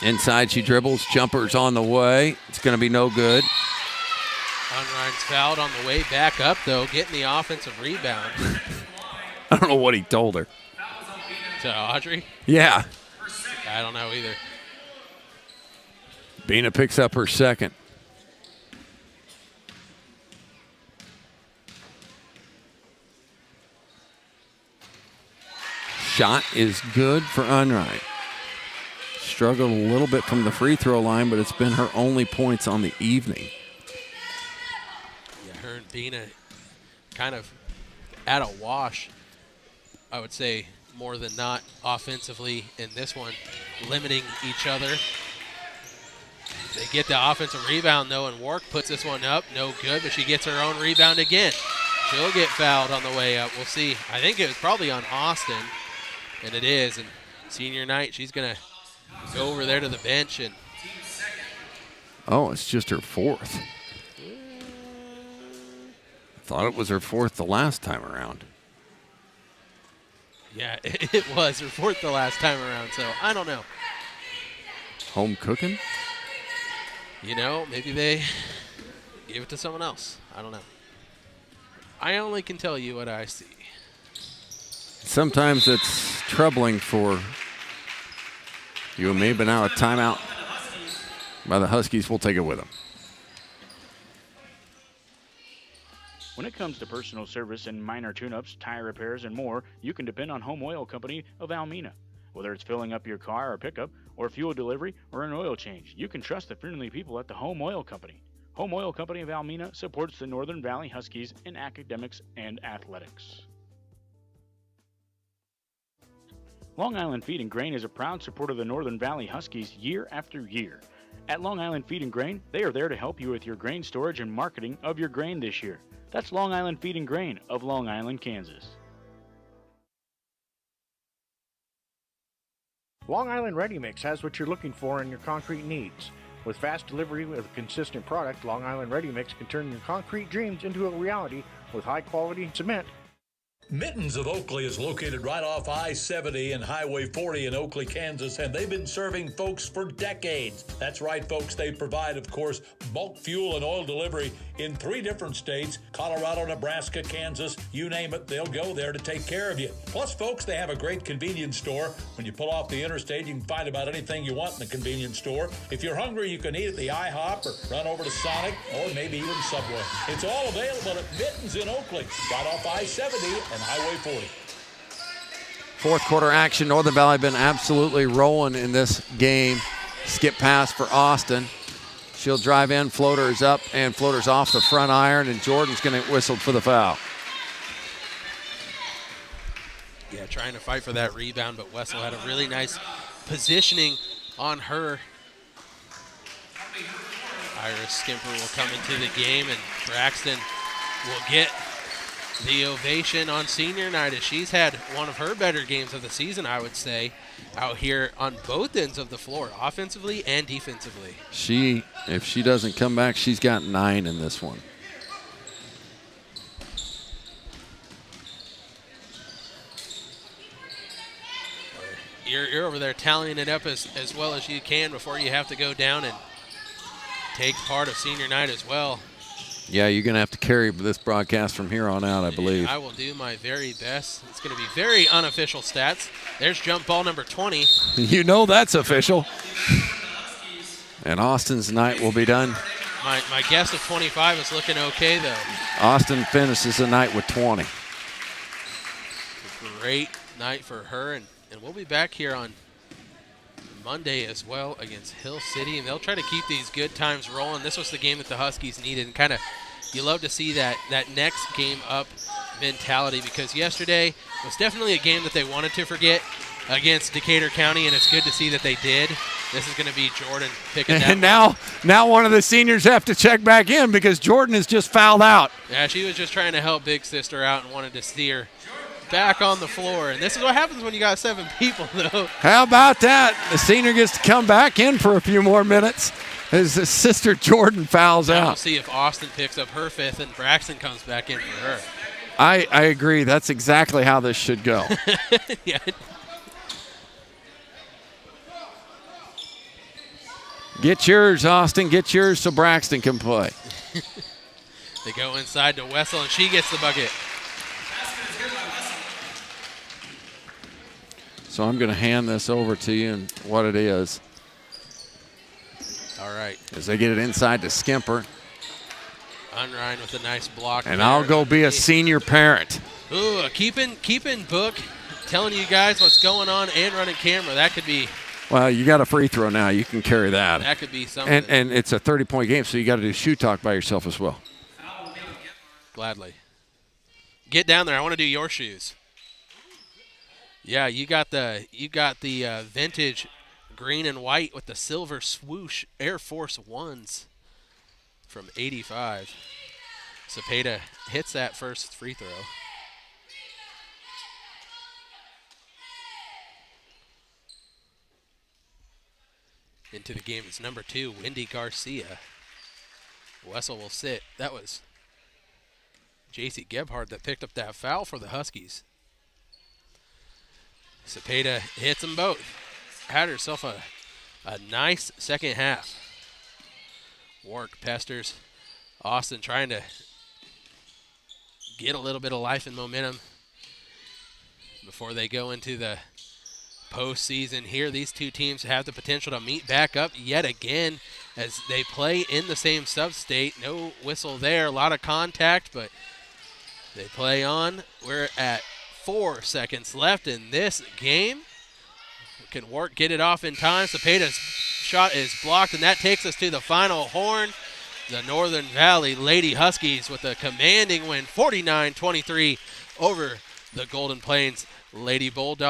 Inside she dribbles. Jumper's on the way. It's going to be no good. Unrein's fouled on the way back up, though, getting the offensive rebound. I don't know what he told her. To Audrey? Yeah. I don't know either. Bina picks up her second. Shot is good for Unrein. Struggled a little bit from the free throw line, but it's been her only points on the evening. Yeah, her and Bina kind of at a wash, I would say, more than not offensively in this one, limiting each other. They get the offensive rebound, though, and Wark puts this one up. No good, but she gets her own rebound again. She'll get fouled on the way up. We'll see. I think it was probably on Austin, and it is. And senior night, she's going to go over there to the bench. And oh, it's just her 4th. Thought it was her 4th the last time around. Yeah, it was her 4th the last time around, so I don't know. Home cooking? You know, maybe they gave it to someone else. I don't know. I only can tell you what I see. Sometimes it's troubling for you and me, but now a timeout by the Huskies. We'll take it with them. When it comes to personal service and minor tune-ups, tire repairs, and more, you can depend on Home Oil Company of Almena. Whether it's filling up your car or pickup, or fuel delivery, or an oil change, you can trust the friendly people at the Home Oil Company. Home Oil Company of Almena supports the Northern Valley Huskies in academics and athletics. Long Island Feed and Grain is a proud supporter of the Northern Valley Huskies year after year. At Long Island Feed and Grain, they are there to help you with your grain storage and marketing of your grain this year. That's Long Island Feed and Grain of Long Island, Kansas. Long Island Ready Mix has what you're looking for in your concrete needs. With fast delivery with a consistent product, Long Island Ready Mix can turn your concrete dreams into a reality with high-quality cement. Mittens of Oakley is located right off I-70 and Highway 40 in Oakley, Kansas, and they've been serving folks for decades. That's right, folks. They provide, of course, bulk fuel and oil delivery in 3 different states: Colorado, Nebraska, Kansas. You name it, they'll go there to take care of you. Plus, folks, they have a great convenience store. When you pull off the interstate, you can find about anything you want in the convenience store. If you're hungry, you can eat at the IHOP or run over to Sonic or maybe even Subway. It's all available at Mittens in Oakley, right off I-70 and Highway 40. Fourth quarter action. Northern Valley been absolutely rolling in this game. Skip pass for Austin. She'll drive in, floaters up, and floaters off the front iron, and Jordan's going to whistle for the foul. Yeah, trying to fight for that rebound, but Wessel had a really nice positioning on her. Iris Skimper will come into the game, and Braxton will get the ovation on senior night, as she's had one of her better games of the season, I would say, out here on both ends of the floor, offensively and defensively. If she doesn't come back, she's got 9 in this one. You're over there tallying it up as well as you can before you have to go down and take part of senior night as well. Yeah, you're going to have to carry this broadcast from here on out, I believe. I will do my very best. It's going to be very unofficial stats. There's jump ball number 20. You know that's official. And Austin's night will be done. My guess of 25 is looking okay, though. Austin finishes the night with 20. Great night for her, and we'll be back here on Monday as well against Hill City, and they'll try to keep these good times rolling. This was the game that the Huskies needed, and kind of you love to see that next game up mentality, because yesterday was definitely a game that they wanted to forget against Decatur County, and it's good to see that they did. This is going to be Jordan picking that. And now one of the seniors have to check back in because Jordan has just fouled out. Yeah, she was just trying to help big sister out and wanted to see her back on the floor. And this is what happens when you got 7 people, though. How about that? The senior gets to come back in for a few more minutes as his sister Jordan fouls out. We'll see if Austin picks up her 5th and Braxton comes back in for her. I agree. That's exactly how this should go. Yeah. Get yours, Austin. Get yours so Braxton can play. They go inside to Wessel, and she gets the bucket. So I'm going to hand this over to you and what it is. All right. As they get it inside to Skimper. Unrein with a nice block. And I'll go be a senior parent. Ooh, keeping book, telling you guys what's going on and running camera. That could be. Well, you got a free throw now. You can carry that. That could be something. And it's a 30-point game, so you got to do shoe talk by yourself as well. Gladly. Get down there. I want to do your shoes. Yeah, you got the vintage green and white with the silver swoosh Air Force Ones from '85. Cepeda hits that first free throw. Into the game is number 2, Wendy Garcia. Wessel will sit. That was J.C. Gebhardt that picked up that foul for the Huskies. Cepeda hits them both. Had herself a nice second half. Work pesters Austin, trying to get a little bit of life and momentum before they go into the postseason here. These two teams have the potential to meet back up yet again as they play in the same sub-state. No whistle there, a lot of contact, but they play on. We're at 4 seconds left in this game. Can Wart get it off in time? Cepeda's shot is blocked, and that takes us to the final horn. The Northern Valley Lady Huskies with a commanding win, 49-23 over the Golden Plains Lady Bulldogs.